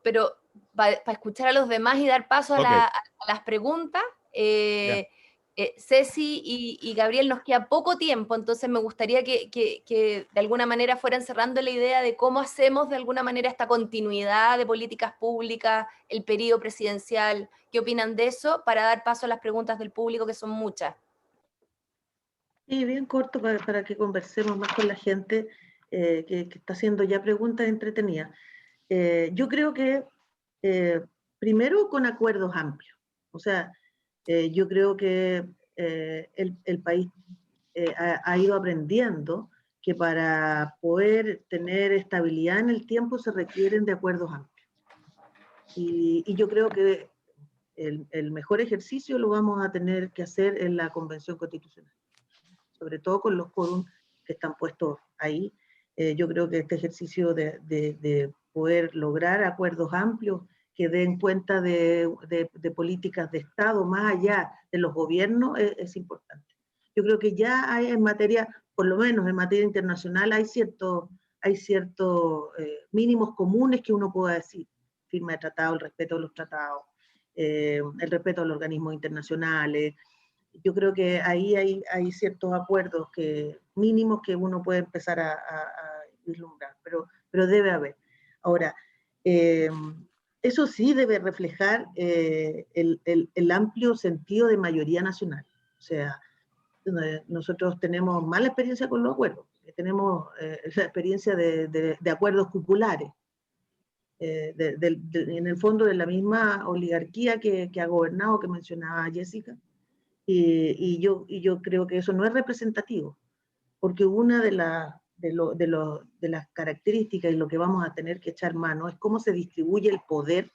para escuchar a los demás y dar paso a las preguntas, Ceci y Gabriel, nos queda poco tiempo, entonces me gustaría que de alguna manera fueran cerrando la idea de cómo hacemos de alguna manera esta continuidad de políticas públicas, el periodo presidencial. ¿Qué opinan de eso? Para dar paso a las preguntas del público, que son muchas. Sí, bien corto para que conversemos más con la gente que está haciendo ya preguntas entretenidas. Yo creo que primero con acuerdos amplios. O sea, yo creo que el país ha ido aprendiendo que para poder tener estabilidad en el tiempo se requieren de acuerdos amplios. Y yo creo que el mejor ejercicio lo vamos a tener que hacer en la Convención Constitucional, sobre todo con los quórums que están puestos ahí. Yo creo que este ejercicio de poder lograr acuerdos amplios que den cuenta de políticas de Estado más allá de los gobiernos es importante. Yo creo que ya hay en materia, por lo menos en materia internacional, hay ciertos mínimos comunes que uno pueda decir: firma de tratado, el respeto de los tratados, el respeto a los organismos internacionales. Yo creo que ahí hay ciertos acuerdos mínimos que uno puede empezar a vislumbrar, pero debe haber. Ahora, eso sí debe reflejar el amplio sentido de mayoría nacional. O sea, nosotros tenemos mala experiencia con los acuerdos, tenemos la experiencia de acuerdos populares, en el fondo de la misma oligarquía que ha gobernado, que mencionaba Jessica, y yo creo que eso no es representativo, porque una de las características y lo que vamos a tener que echar mano es cómo se distribuye el poder,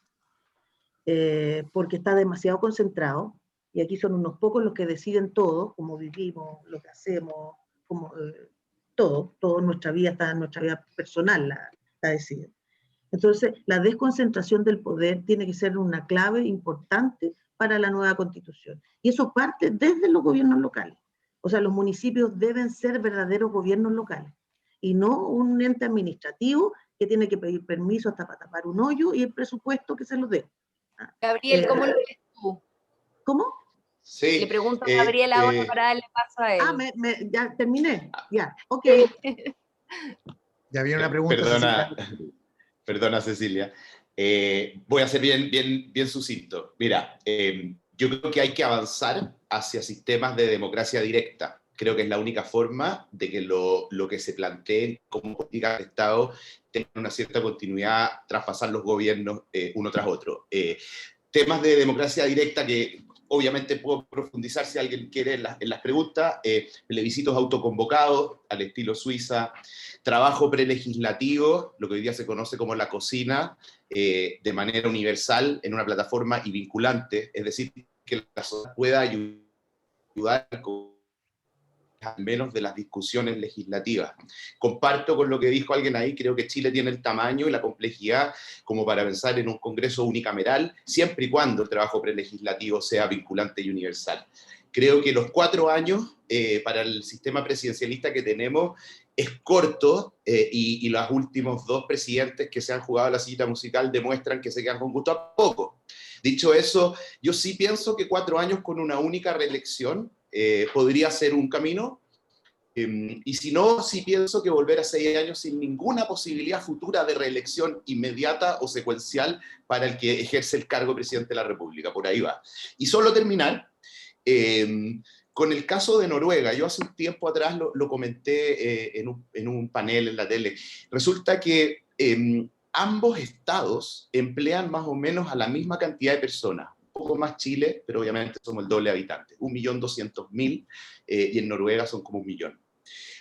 porque está demasiado concentrado, y aquí son unos pocos los que deciden todo, cómo vivimos, lo que hacemos, todo nuestra vida personal la deciden. Entonces, la desconcentración del poder tiene que ser una clave importante para la nueva constitución. Y eso parte desde los gobiernos locales. O sea, los municipios deben ser verdaderos gobiernos locales y no un ente administrativo que tiene que pedir permiso hasta para tapar un hoyo y el presupuesto que se los dé. Gabriel, ¿cómo lo ves tú? ¿Cómo? Sí. Le pregunto a Gabriel ahora para darle paso a él. Ya terminé. Ya, ok. Ya había una pregunta. Perdona, Cecilia. Voy a ser bien sucinto. Mira, yo creo que hay que avanzar hacia sistemas de democracia directa. Creo que es la única forma de que lo que se planteen como políticas de Estado tengan una cierta continuidad tras pasar los gobiernos uno tras otro. Temas de democracia directa que obviamente puedo profundizar si alguien quiere en las preguntas, plebiscitos autoconvocados al estilo Suiza, trabajo prelegislativo, lo que hoy día se conoce como la cocina, de manera universal en una plataforma y vinculante, es decir, que la sociedad pueda ayudar al menos de las discusiones legislativas. Comparto con lo que dijo alguien ahí, creo que Chile tiene el tamaño y la complejidad como para pensar en un Congreso unicameral, siempre y cuando el trabajo prelegislativo sea vinculante y universal. Creo que los 4 años para el sistema presidencialista que tenemos es corto, y los últimos 2 presidentes que se han jugado la sillita musical demuestran que se quedan con gusto a poco. Dicho eso, yo sí pienso que 4 años con una única reelección podría ser un camino, y si no, sí pienso que volver a 6 años sin ninguna posibilidad futura de reelección inmediata o secuencial para el que ejerce el cargo de presidente de la República, por ahí va. Y solo terminar con el caso de Noruega. Yo hace un tiempo atrás lo comenté en un panel en la tele. Resulta que ambos estados emplean más o menos a la misma cantidad de personas. Un poco más Chile, pero obviamente somos el doble de habitantes, 1.200.000, y en Noruega son como 1 millón.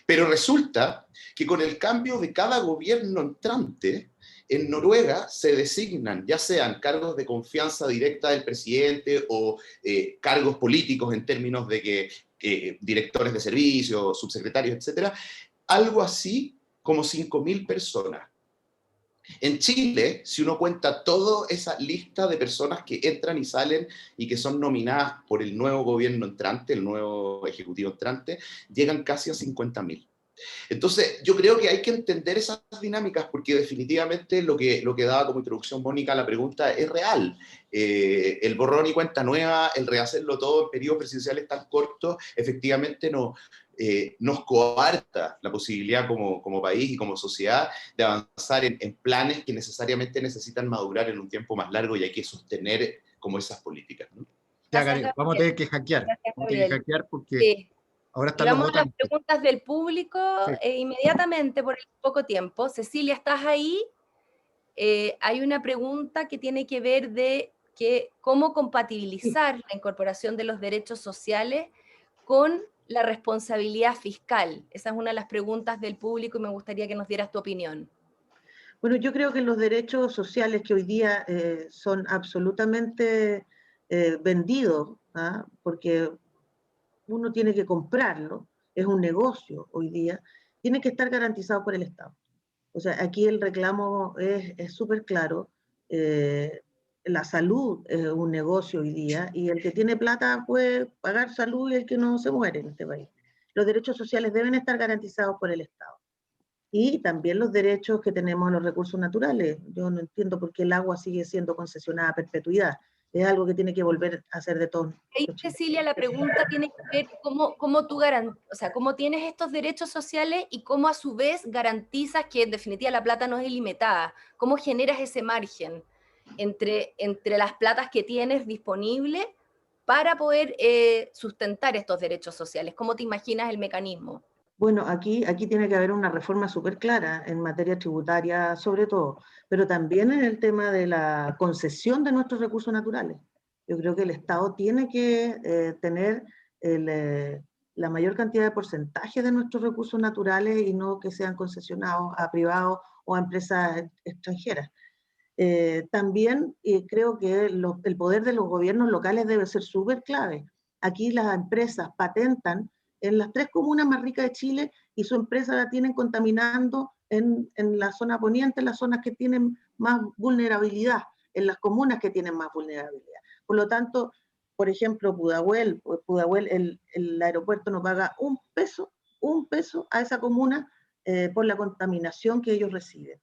Pero resulta que con el cambio de cada gobierno entrante, en Noruega se designan, ya sean cargos de confianza directa del presidente o cargos políticos en términos de que directores de servicios, subsecretarios, etcétera, algo así como 5.000 personas. En Chile, si uno cuenta toda esa lista de personas que entran y salen y que son nominadas por el nuevo gobierno entrante, el nuevo ejecutivo entrante, llegan casi a 50.000. Entonces, yo creo que hay que entender esas dinámicas porque definitivamente lo que daba como introducción Mónica a la pregunta es real. El borrón y cuenta nueva, el rehacerlo todo en periodos presidenciales tan cortos, efectivamente nos coarta la posibilidad como país y como sociedad de avanzar en planes que necesariamente necesitan madurar en un tiempo más largo y hay que sostener como esas políticas, ¿no? Ya, Gabriel, vamos a tener que hackear. Vamos a tener que hackear porque... Sí. Ahora y vamos a las preguntas del público, sí. Inmediatamente por el poco tiempo. Cecilia, ¿estás ahí? Hay una pregunta que tiene que ver de cómo compatibilizar la incorporación de los derechos sociales con la responsabilidad fiscal. Esa es una de las preguntas del público y me gustaría que nos dieras tu opinión. Bueno, yo creo que los derechos sociales que hoy día son absolutamente vendidos, ¿ah? Porque uno tiene que comprarlo, es un negocio hoy día, tiene que estar garantizado por el Estado. O sea, aquí el reclamo es súper claro. la salud es un negocio hoy día, y el que tiene plata puede pagar salud y el que no se muere en este país. Los derechos sociales deben estar garantizados por el Estado. Y también los derechos que tenemos a los recursos naturales. Yo no entiendo por qué el agua sigue siendo concesionada a perpetuidad. Es algo que tiene que volver a ser de todos. Ahí, Cecilia, la pregunta tiene que ver cómo tú o sea, cómo tienes estos derechos sociales y cómo a su vez garantizas que en definitiva la plata no es ilimitada. ¿Cómo generas ese margen entre las platas que tienes disponibles para poder sustentar estos derechos sociales? ¿Cómo te imaginas el mecanismo? Bueno, aquí tiene que haber una reforma súper clara en materia tributaria sobre todo, pero también en el tema de la concesión de nuestros recursos naturales. Yo creo que el Estado tiene que tener la mayor cantidad de porcentaje de nuestros recursos naturales y no que sean concesionados a privados o a empresas extranjeras. También creo que el poder de los gobiernos locales debe ser súper clave. Aquí las empresas patentan en las 3 comunas más ricas de Chile y su empresa la tienen contaminando en la zona poniente, en las zonas que tienen más vulnerabilidad, en las comunas que tienen más vulnerabilidad. Por lo tanto, por ejemplo, Pudahuel, el aeropuerto no paga un peso a esa comuna por la contaminación que ellos reciben.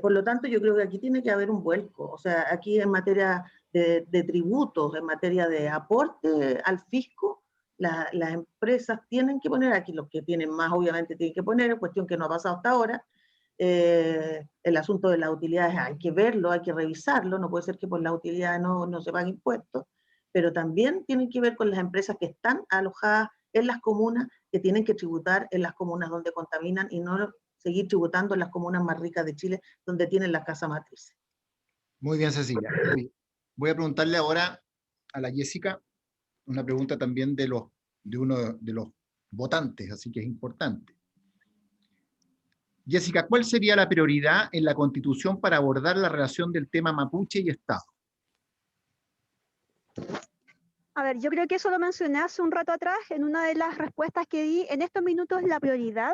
Por lo tanto, yo creo que aquí tiene que haber un vuelco. O sea, aquí en materia de tributos, en materia de aporte al fisco, las empresas tienen que poner, aquí los que tienen más obviamente tienen que poner, cuestión que no ha pasado hasta ahora. El asunto de las utilidades hay que verlo, hay que revisarlo, no puede ser que por las utilidades no se paguen impuestos, pero también tienen que ver con las empresas que están alojadas en las comunas, que tienen que tributar en las comunas donde contaminan y no seguir tributando en las comunas más ricas de Chile, donde tienen las casas matrices. Muy bien, Cecilia. Voy a preguntarle ahora a la Jessica una pregunta también de uno de los votantes, así que es importante. Jessica, ¿cuál sería la prioridad en la Constitución para abordar la relación del tema mapuche y Estado? A ver, yo creo que eso lo mencioné hace un rato atrás en una de las respuestas que di. En estos minutos la prioridad,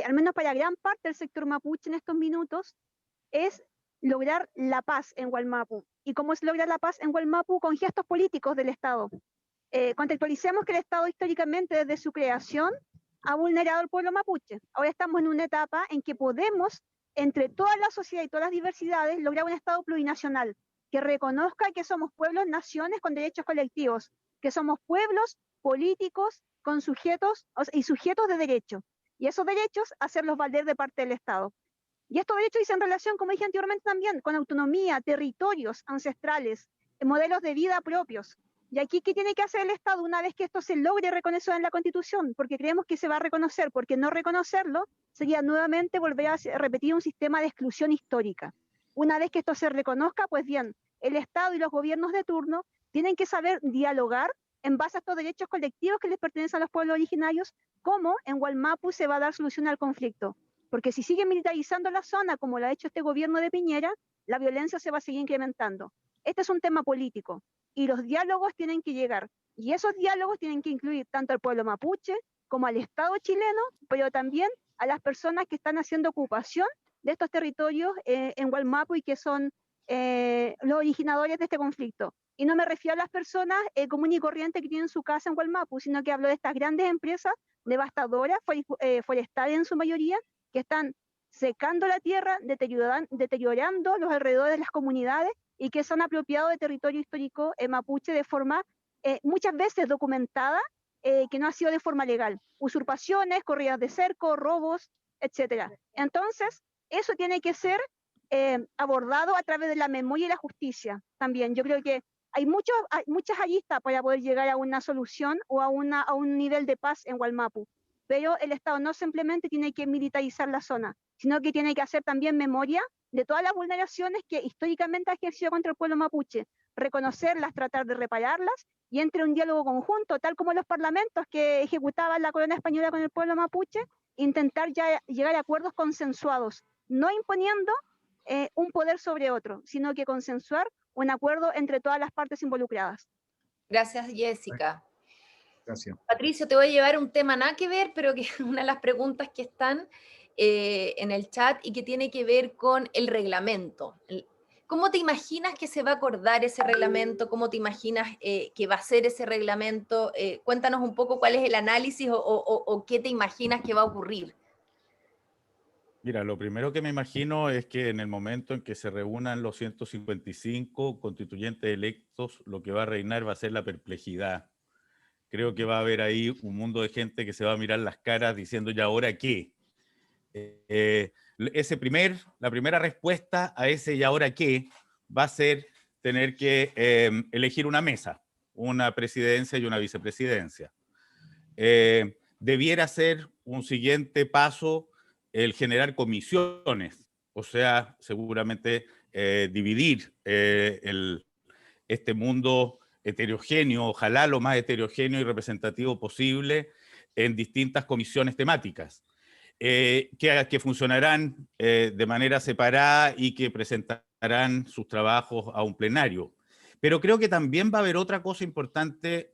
al menos para gran parte del sector mapuche en estos minutos, es lograr la paz en Wallmapu. ¿Y cómo es lograr la paz en Wallmapu? Con gestos políticos del Estado. Contextualicemos que el Estado históricamente desde su creación ha vulnerado al pueblo mapuche. Ahora estamos en una etapa en que podemos, entre toda la sociedad y todas las diversidades, lograr un Estado plurinacional que reconozca que somos pueblos, naciones con derechos colectivos, que somos pueblos políticos con sujetos y sujetos de derecho. Y esos derechos hacerlos valer de parte del Estado. Y estos derechos dicen relación, como dije anteriormente también, con autonomía, territorios ancestrales, modelos de vida propios. Y aquí, ¿qué tiene que hacer el Estado una vez que esto se logre reconocer en la Constitución? Porque creemos que se va a reconocer, porque no reconocerlo sería nuevamente volver a repetir un sistema de exclusión histórica. Una vez que esto se reconozca, pues bien, el Estado y los gobiernos de turno tienen que saber dialogar en base a estos derechos colectivos que les pertenecen a los pueblos originarios, cómo en Wallmapu se va a dar solución al conflicto. Porque si siguen militarizando la zona, como lo ha hecho este gobierno de Piñera, la violencia se va a seguir incrementando. Este es un tema político y los diálogos tienen que llegar. Y esos diálogos tienen que incluir tanto al pueblo mapuche como al Estado chileno, pero también a las personas que están haciendo ocupación de estos territorios en Wallmapu y que son los originadores de este conflicto. Y no me refiero a las personas comunes y corrientes que tienen su casa en Wallmapu, sino que hablo de estas grandes empresas devastadoras, forestales en su mayoría, que están secando la tierra, deteriorando los alrededores de las comunidades y que se han apropiado de territorio histórico mapuche de forma muchas veces documentada, que no ha sido de forma legal. Usurpaciones, corridas de cerco, robos, etc. Entonces, eso tiene que ser abordado a través de la memoria y la justicia también. Yo creo que hay muchas aristas para poder llegar a una solución o a un nivel de paz en Wallmapu. Pero el Estado no simplemente tiene que militarizar la zona, sino que tiene que hacer también memoria de todas las vulneraciones que históricamente ha ejercido contra el pueblo mapuche, reconocerlas, tratar de repararlas y entre un diálogo conjunto, tal como los parlamentos que ejecutaban la corona española con el pueblo mapuche, intentar ya llegar a acuerdos consensuados, no imponiendo un poder sobre otro, sino que consensuar un acuerdo entre todas las partes involucradas. Gracias, Jessica. Gracias. Patricio, te voy a llevar un tema nada que ver, pero que es una de las preguntas que están en el chat y que tiene que ver con el reglamento. ¿Cómo te imaginas que se va a acordar ese reglamento? ¿Cómo te imaginas que va a ser ese reglamento? Cuéntanos un poco cuál es el análisis o qué te imaginas que va a ocurrir. Mira, lo primero que me imagino es que en el momento en que se reúnan los 155 constituyentes electos, lo que va a reinar va a ser la perplejidad. Creo que va a haber ahí un mundo de gente que se va a mirar las caras diciendo, ¿y ahora qué? La primera respuesta a ese ¿y ahora qué? Va a ser tener que elegir una mesa, una presidencia y una vicepresidencia. Debiera ser un siguiente paso el generar comisiones, o sea, seguramente dividir este mundo heterogéneo, ojalá lo más heterogéneo y representativo posible, en distintas comisiones temáticas, que funcionarán de manera separada y que presentarán sus trabajos a un plenario. Pero creo que también va a haber otra cosa importante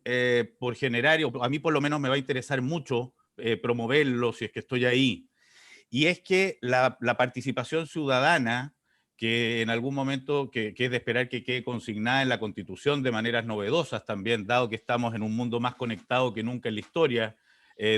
por generar, y a mí por lo menos me va a interesar mucho promoverlo si es que estoy ahí, y es que la participación ciudadana, que en algún momento, que es de esperar que quede consignada en la Constitución de maneras novedosas también, dado que estamos en un mundo más conectado que nunca en la historia,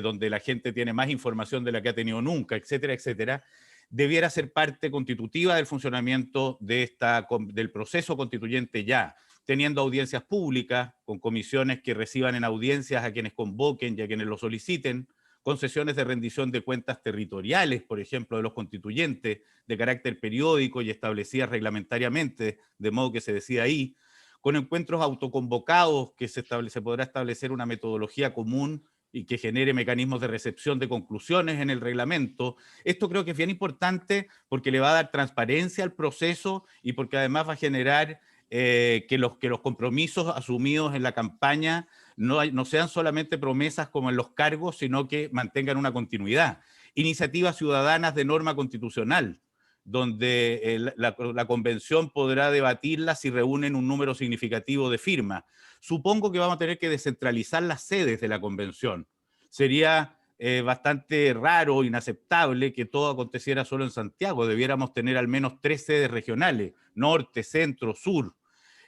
donde la gente tiene más información de la que ha tenido nunca, etcétera, etcétera, debiera ser parte constitutiva del funcionamiento del proceso constituyente ya, teniendo audiencias públicas, con comisiones que reciban en audiencias a quienes convoquen y a quienes lo soliciten, con sesiones de rendición de cuentas territoriales, por ejemplo, de los constituyentes, de carácter periódico y establecidas reglamentariamente, de modo que se decida ahí, con encuentros autoconvocados, que se podrá establecer una metodología común y que genere mecanismos de recepción de conclusiones en el reglamento. Esto creo que es bien importante porque le va a dar transparencia al proceso y porque además va a generar que los compromisos asumidos en la campaña no sean solamente promesas como en los cargos, sino que mantengan una continuidad. Iniciativas ciudadanas de norma constitucional, donde la convención podrá debatirlas si reúnen un número significativo de firmas. Supongo que vamos a tener que descentralizar las sedes de la convención. Sería bastante raro, inaceptable que todo aconteciera solo en Santiago. Debiéramos tener al menos 3 sedes regionales, norte, centro, sur.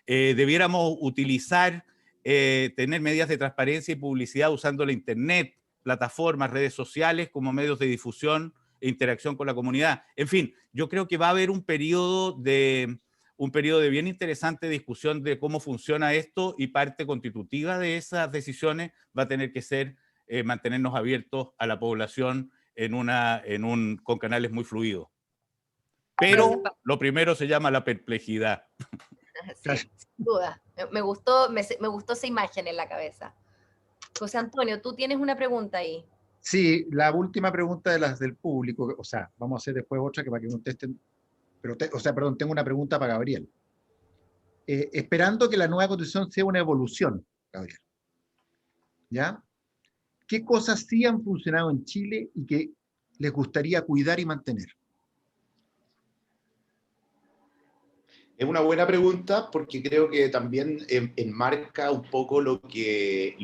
Debiéramos utilizar, tener medidas de transparencia y publicidad usando la internet, plataformas, redes sociales como medios de difusión e interacción con la comunidad. En fin, yo creo que va a haber un periodo de bien interesante de discusión de cómo funciona esto, y parte constitutiva de esas decisiones va a tener que ser mantenernos abiertos a la población con canales muy fluidos. Pero lo primero se llama la perplejidad. Sí, sin duda. Me gustó esa imagen en la cabeza. José Antonio, tú tienes una pregunta ahí. Sí, la última pregunta de las del público, o sea, vamos a hacer después otra que para que contesten, pero tengo una pregunta para Gabriel. Esperando que la nueva constitución sea una evolución, Gabriel, ¿ya? ¿Qué cosas sí han funcionado en Chile y que les gustaría cuidar y mantener? Es una buena pregunta porque creo que también enmarca un poco lo que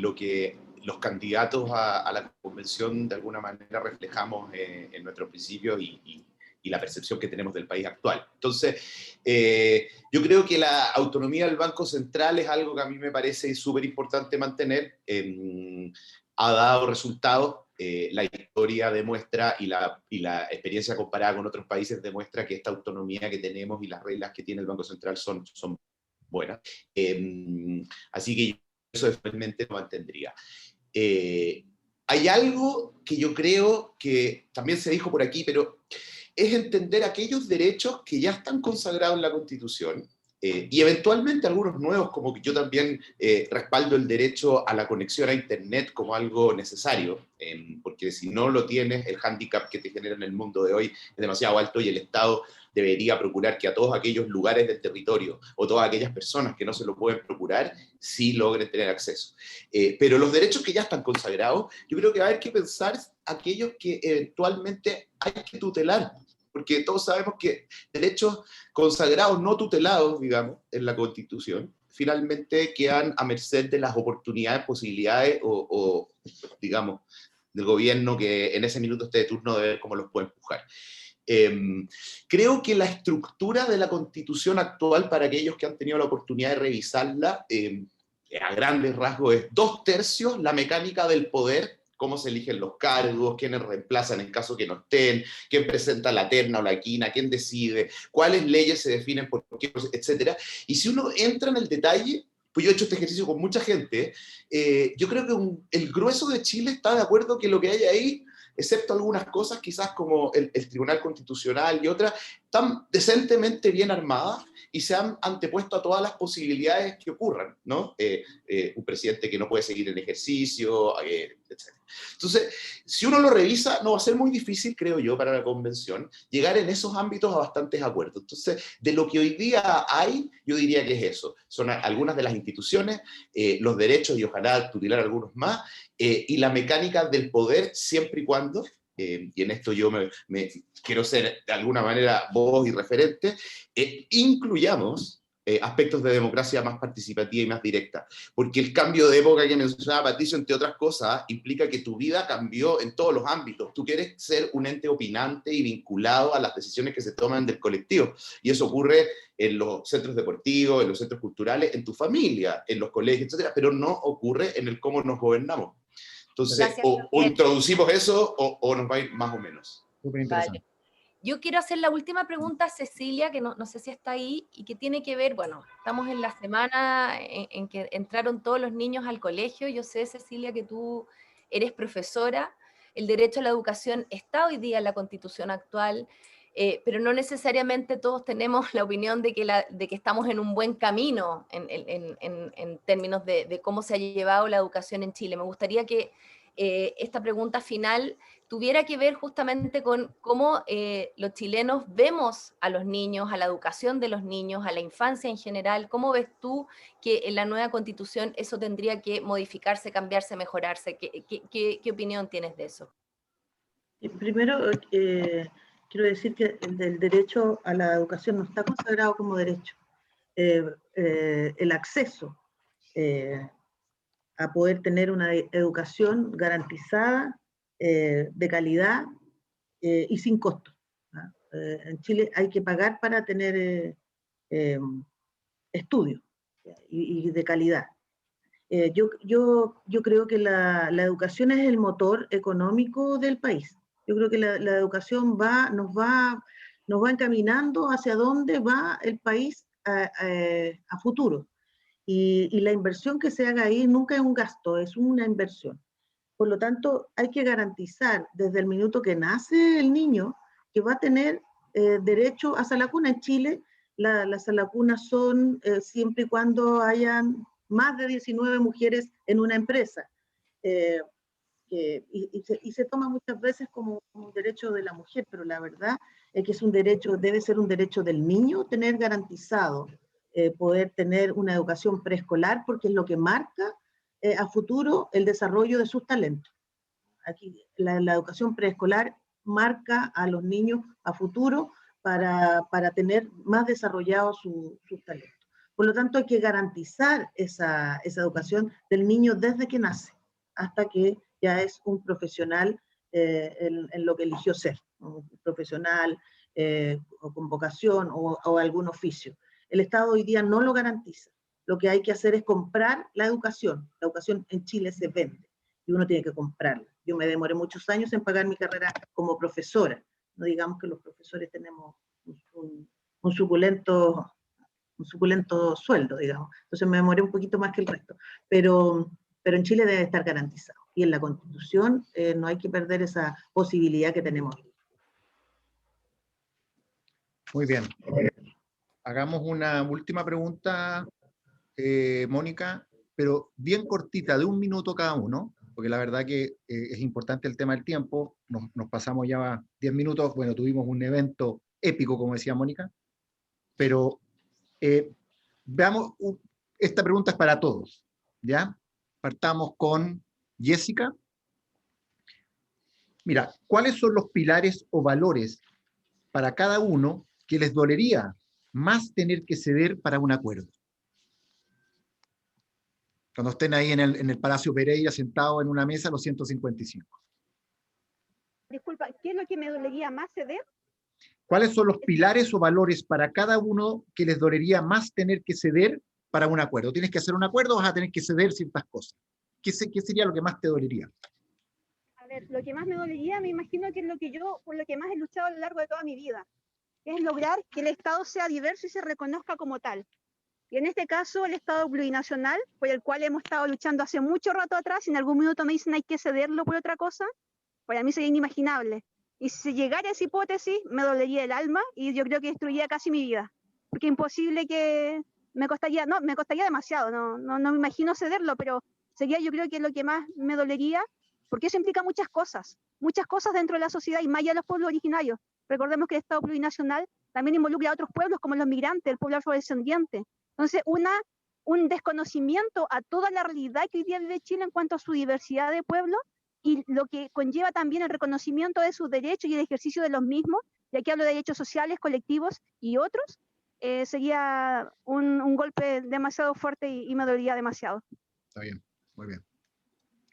los candidatos a la convención de alguna manera reflejamos en nuestros principios y la percepción que tenemos del país actual. Entonces, yo creo que la autonomía del Banco Central es algo que a mí me parece súper importante mantener. Ha dado resultados. La historia demuestra y la experiencia comparada con otros países demuestra que esta autonomía que tenemos y las reglas que tiene el Banco Central son buenas. Así que eso definitivamente lo mantendría. Hay algo que yo creo que también se dijo por aquí, pero es entender aquellos derechos que ya están consagrados en la Constitución, y eventualmente algunos nuevos, como que yo también respaldo el derecho a la conexión a Internet como algo necesario, porque si no lo tienes, el hándicap que te genera en el mundo de hoy es demasiado alto, y el Estado debería procurar que a todos aquellos lugares del territorio o todas aquellas personas que no se lo pueden procurar, sí logren tener acceso. Pero los derechos que ya están consagrados, yo creo que va a haber que pensar aquellos que eventualmente hay que tutelar, porque todos sabemos que derechos consagrados, no tutelados, digamos, en la Constitución, finalmente quedan a merced de las oportunidades, posibilidades digamos, del gobierno que en ese minuto esté de turno de ver cómo los puede empujar. Creo que la estructura de la Constitución actual, para aquellos que han tenido la oportunidad de revisarla, a grandes rasgos es 2/3 la mecánica del poder, cómo se eligen los cargos, quiénes reemplazan en caso que no estén, quién presenta la terna o la quina, quién decide, cuáles leyes se definen por qué, etc. Y si uno entra en el detalle, pues yo he hecho este ejercicio con mucha gente, yo creo que el grueso de Chile está de acuerdo que lo que hay ahí, excepto algunas cosas, quizás como el Tribunal Constitucional y otras, están decentemente bien armadas y se han antepuesto a todas las posibilidades que ocurran, ¿no? Un presidente que no puede seguir en ejercicio, etc. Entonces, si uno lo revisa, no va a ser muy difícil, creo yo, para la convención, llegar en esos ámbitos a bastantes acuerdos. Entonces, de lo que hoy día hay, yo diría que es eso. Son algunas de las instituciones, los derechos y ojalá tutelar algunos más, y la mecánica del poder, siempre y cuando, y en esto yo me quiero ser de alguna manera voz y referente, incluyamos aspectos de democracia más participativa y más directa. Porque el cambio de época que mencionaba Patricio, entre otras cosas, implica que tu vida cambió en todos los ámbitos. Tú quieres ser un ente opinante y vinculado a las decisiones que se toman del colectivo. Y eso ocurre en los centros deportivos, en los centros culturales, en tu familia, en los colegios, etc. Pero no ocurre en el cómo nos gobernamos. Entonces, o introducimos eso o nos va a ir más o menos. Súper interesante. Vale. Yo quiero hacer la última pregunta a Cecilia, que no sé si está ahí, y que tiene que ver, bueno, estamos en la semana en que entraron todos los niños al colegio. Yo sé, Cecilia, que tú eres profesora. El derecho a la educación está hoy día en la Constitución actual, pero no necesariamente todos tenemos la opinión de que estamos en un buen camino en términos de cómo se ha llevado la educación en Chile. Me gustaría que esta pregunta final tuviera que ver justamente con cómo los chilenos vemos a los niños, a la educación de los niños, a la infancia en general. ¿Cómo ves tú que en la nueva Constitución eso tendría que modificarse, cambiarse, mejorarse? ¿Qué opinión tienes de eso? Primero, quiero decir que el derecho a la educación no está consagrado como derecho. El acceso a poder tener una educación garantizada, de calidad y sin costo. En Chile hay que pagar para tener estudios y de calidad. Yo creo que la educación es el motor económico del país. Yo creo que la educación nos va encaminando hacia dónde va el país a futuro. Y la inversión que se haga ahí nunca es un gasto, es una inversión. Por lo tanto, hay que garantizar desde el minuto que nace el niño que va a tener derecho a salacuna. En Chile, las salacunas son siempre y cuando hayan más de 19 mujeres en una empresa. Y se toma muchas veces como un derecho de la mujer, pero la verdad es que es un derecho, debe ser un derecho del niño tener garantizado poder tener una educación preescolar, porque es lo que marca a futuro el desarrollo de sus talentos. Aquí la educación preescolar marca a los niños a futuro para tener más desarrollados sus talentos. Por lo tanto, hay que garantizar esa educación del niño desde que nace, hasta que ya es un profesional en lo que eligió ser, un profesional o con vocación o algún oficio. El Estado hoy día no lo garantiza. Lo que hay que hacer es comprar la educación. La educación en Chile se vende y uno tiene que comprarla. Yo me demoré muchos años en pagar mi carrera como profesora. No digamos que los profesores tenemos un suculento sueldo, digamos. Entonces me demoré un poquito más que el resto. Pero en Chile debe estar garantizado. Y en la Constitución no hay que perder esa posibilidad que tenemos. Muy bien. Hagamos una última pregunta, Mónica, pero bien cortita, de 1 minuto cada uno, porque la verdad que es importante el tema del tiempo. Nos pasamos ya 10 minutos. Bueno, tuvimos un evento épico, como decía Mónica, pero veamos, esta pregunta es para todos, ¿ya? Partamos con Jessica. Mira, ¿cuáles son los pilares o valores para cada uno que les dolería más tener que ceder para un acuerdo? Cuando estén ahí en el Palacio Pereira sentados en una mesa, los 155. Disculpa, ¿qué es lo que me dolería más ceder? ¿Cuáles son los pilares o valores para cada uno que les dolería más tener que ceder para un acuerdo? ¿Tienes que hacer un acuerdo o vas a tener que ceder ciertas cosas? ¿Qué sería lo que más te dolería? A ver, lo que más me dolería, me imagino que es lo que yo, por lo que más he luchado a lo largo de toda mi vida, es lograr que el Estado sea diverso y se reconozca como tal. Y en este caso, el Estado plurinacional, por el cual hemos estado luchando hace mucho rato atrás, y en algún minuto me dicen hay que cederlo por otra cosa, para mí sería inimaginable. Y si llegara a esa hipótesis, me dolería el alma y yo creo que destruiría casi mi vida. Porque es imposible que me costaría demasiado, no me imagino cederlo, pero sería yo creo que lo que más me dolería, porque eso implica muchas cosas dentro de la sociedad y más allá de los pueblos originarios. Recordemos que el Estado plurinacional también involucra a otros pueblos como los migrantes, el pueblo afrodescendiente. Entonces, un desconocimiento a toda la realidad que hoy día vive Chile en cuanto a su diversidad de pueblos y lo que conlleva también el reconocimiento de sus derechos y el ejercicio de los mismos, y aquí hablo de derechos sociales, colectivos y otros, sería un golpe demasiado fuerte y me dolería demasiado. Está bien, muy bien.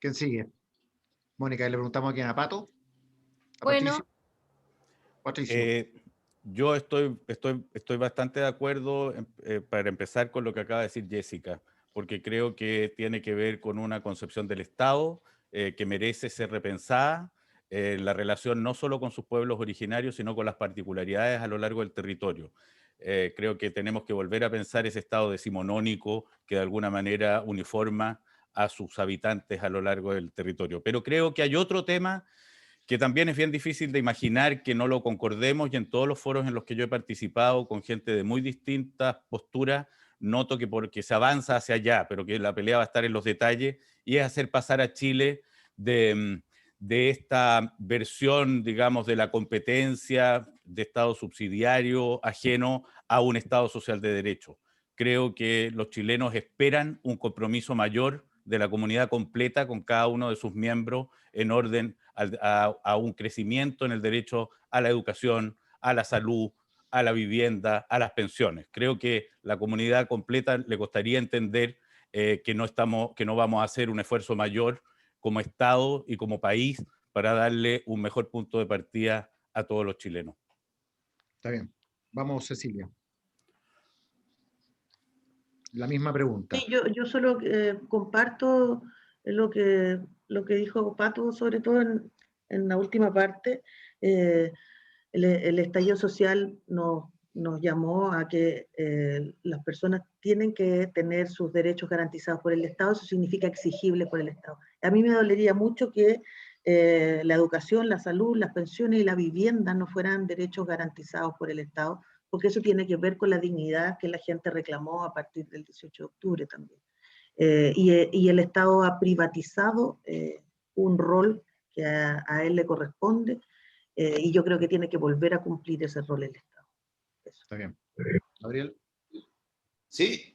¿Quién sigue? Mónica, ¿le preguntamos a quién? ¿A Pato? ¿A Bueno. Patricio? Yo estoy bastante de acuerdo para empezar con lo que acaba de decir Jessica, porque creo que tiene que ver con una concepción del Estado que merece ser repensada, la relación no solo con sus pueblos originarios, sino con las particularidades a lo largo del territorio. Creo que tenemos que volver a pensar ese Estado decimonónico que de alguna manera uniforma a sus habitantes a lo largo del territorio. Pero creo que hay otro tema que también es bien difícil de imaginar que no lo concordemos, y en todos los foros en los que yo he participado con gente de muy distintas posturas, noto que porque se avanza hacia allá, pero que la pelea va a estar en los detalles, y es hacer pasar a Chile de esta versión, digamos, de la competencia de Estado subsidiario ajeno a un Estado social de derecho. Creo que los chilenos esperan un compromiso mayor de la comunidad completa con cada uno de sus miembros en orden a un crecimiento en el derecho a la educación, a la salud, a la vivienda, a las pensiones. Creo que la comunidad completa le costaría entender que no vamos a hacer un esfuerzo mayor como Estado y como país para darle un mejor punto de partida a todos los chilenos. Está bien. Vamos, Cecilia. La misma pregunta. Sí, yo solo comparto lo que dijo Pato, sobre todo en la última parte. El estallido social nos llamó a que las personas tienen que tener sus derechos garantizados por el Estado. Eso significa exigibles por el Estado. A mí me dolería mucho que la educación, la salud, las pensiones y la vivienda no fueran derechos garantizados por el Estado, porque eso tiene que ver con la dignidad que la gente reclamó a partir del 18 de octubre también. Y el Estado ha privatizado un rol que a él le corresponde, y yo creo que tiene que volver a cumplir ese rol el Estado. Eso. Está bien. Gabriel. Sí,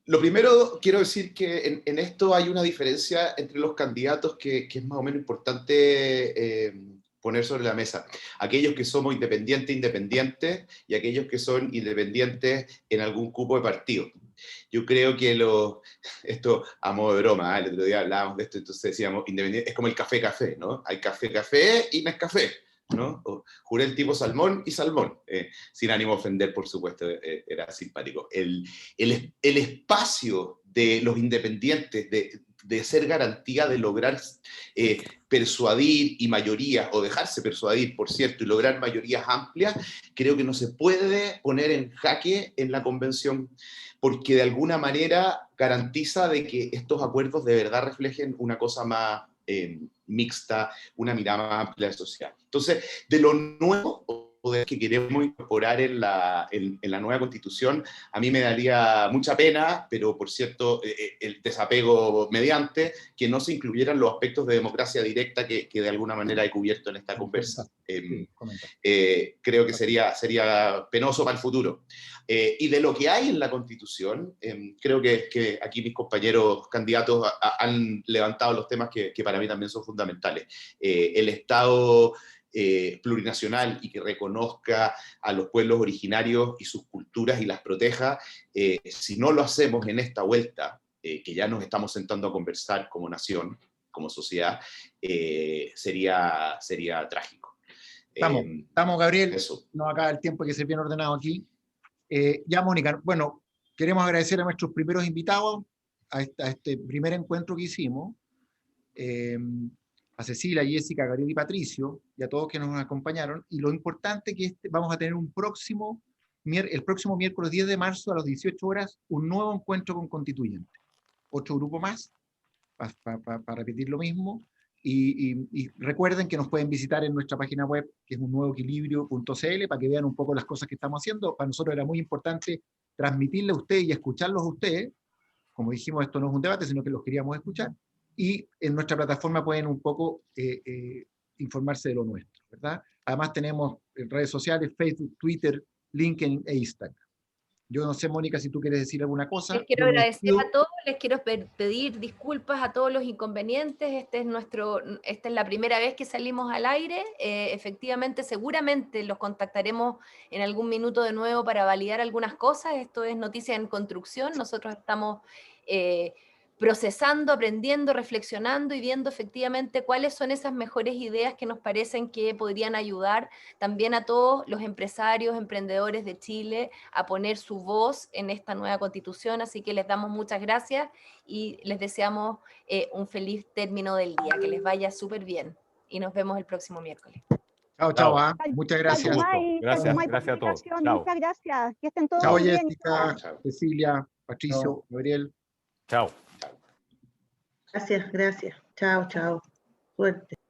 lo primero quiero decir que en esto hay una diferencia entre los candidatos que es más o menos importante poner sobre la mesa. Aquellos que somos independientes y aquellos que son independientes en algún cupo de partido. Yo creo que esto a modo de broma, el otro día hablábamos de esto, entonces decíamos, independiente, es como el café, ¿no? Hay café y Nescafé, ¿no? Juré el tipo salmón y salmón, sin ánimo de ofender, por supuesto, era simpático. El espacio de los independientes, de ser garantía de lograr persuadir y mayorías, o dejarse persuadir, por cierto, y lograr mayorías amplias, creo que no se puede poner en jaque en la convención, porque de alguna manera garantiza de que estos acuerdos de verdad reflejen una cosa más mixta, una mirada más amplia social. Entonces, de lo nuevo que queremos incorporar en la nueva Constitución, a mí me daría mucha pena, pero por cierto, el desapego mediante, que no se incluyeran los aspectos de democracia directa que de alguna manera he cubierto en esta conversa. Creo que sería penoso para el futuro. Y de lo que hay en la Constitución, creo que aquí mis compañeros candidatos han levantado los temas que para mí también son fundamentales. El Estado plurinacional y que reconozca a los pueblos originarios y sus culturas y las proteja. Si no lo hacemos en esta vuelta, que ya nos estamos sentando a conversar como nación, como sociedad, sería trágico. Estamos, Gabriel. Eso. No acaba el tiempo, hay que ser bien ordenado aquí. Ya, Mónica, bueno, queremos agradecer a nuestros primeros invitados a este primer encuentro que hicimos, a Cecilia, Jessica, Gabriel y Patricio, y a todos que nos acompañaron. Y lo importante es que vamos a tener el próximo miércoles 10 de marzo a las 18 horas un nuevo encuentro con constituyentes. 8 grupos más, para repetir lo mismo. Y recuerden que nos pueden visitar en nuestra página web, que es unnuevoequilibrio.cl, para que vean un poco las cosas que estamos haciendo. Para nosotros era muy importante transmitirle a ustedes y escucharlos a ustedes. Como dijimos, esto no es un debate, sino que los queríamos escuchar. Y en nuestra plataforma pueden un poco informarse de lo nuestro, ¿verdad? Además tenemos redes sociales, Facebook, Twitter, LinkedIn e Instagram. Yo no sé, Mónica, si tú quieres decir alguna cosa. Les quiero agradecer a todos, les quiero pedir disculpas a todos los inconvenientes. Esta es la primera vez que salimos al aire. Efectivamente, seguramente los contactaremos en algún minuto de nuevo para validar algunas cosas. Esto es Noticia en Construcción. Nosotros estamos procesando, aprendiendo, reflexionando y viendo efectivamente cuáles son esas mejores ideas que nos parecen que podrían ayudar también a todos los empresarios, emprendedores de Chile a poner su voz en esta nueva constitución. Así que les damos muchas gracias y les deseamos un feliz término del día, que les vaya súper bien y nos vemos el próximo miércoles. Chao, chao. Muchas gracias. Gracias a todos. Chao. Muchas gracias. Que estén todos Chao, bien. Jessica, Cecilia, Patricio, Gabriel. Chao. Gracias. Chao. Suerte.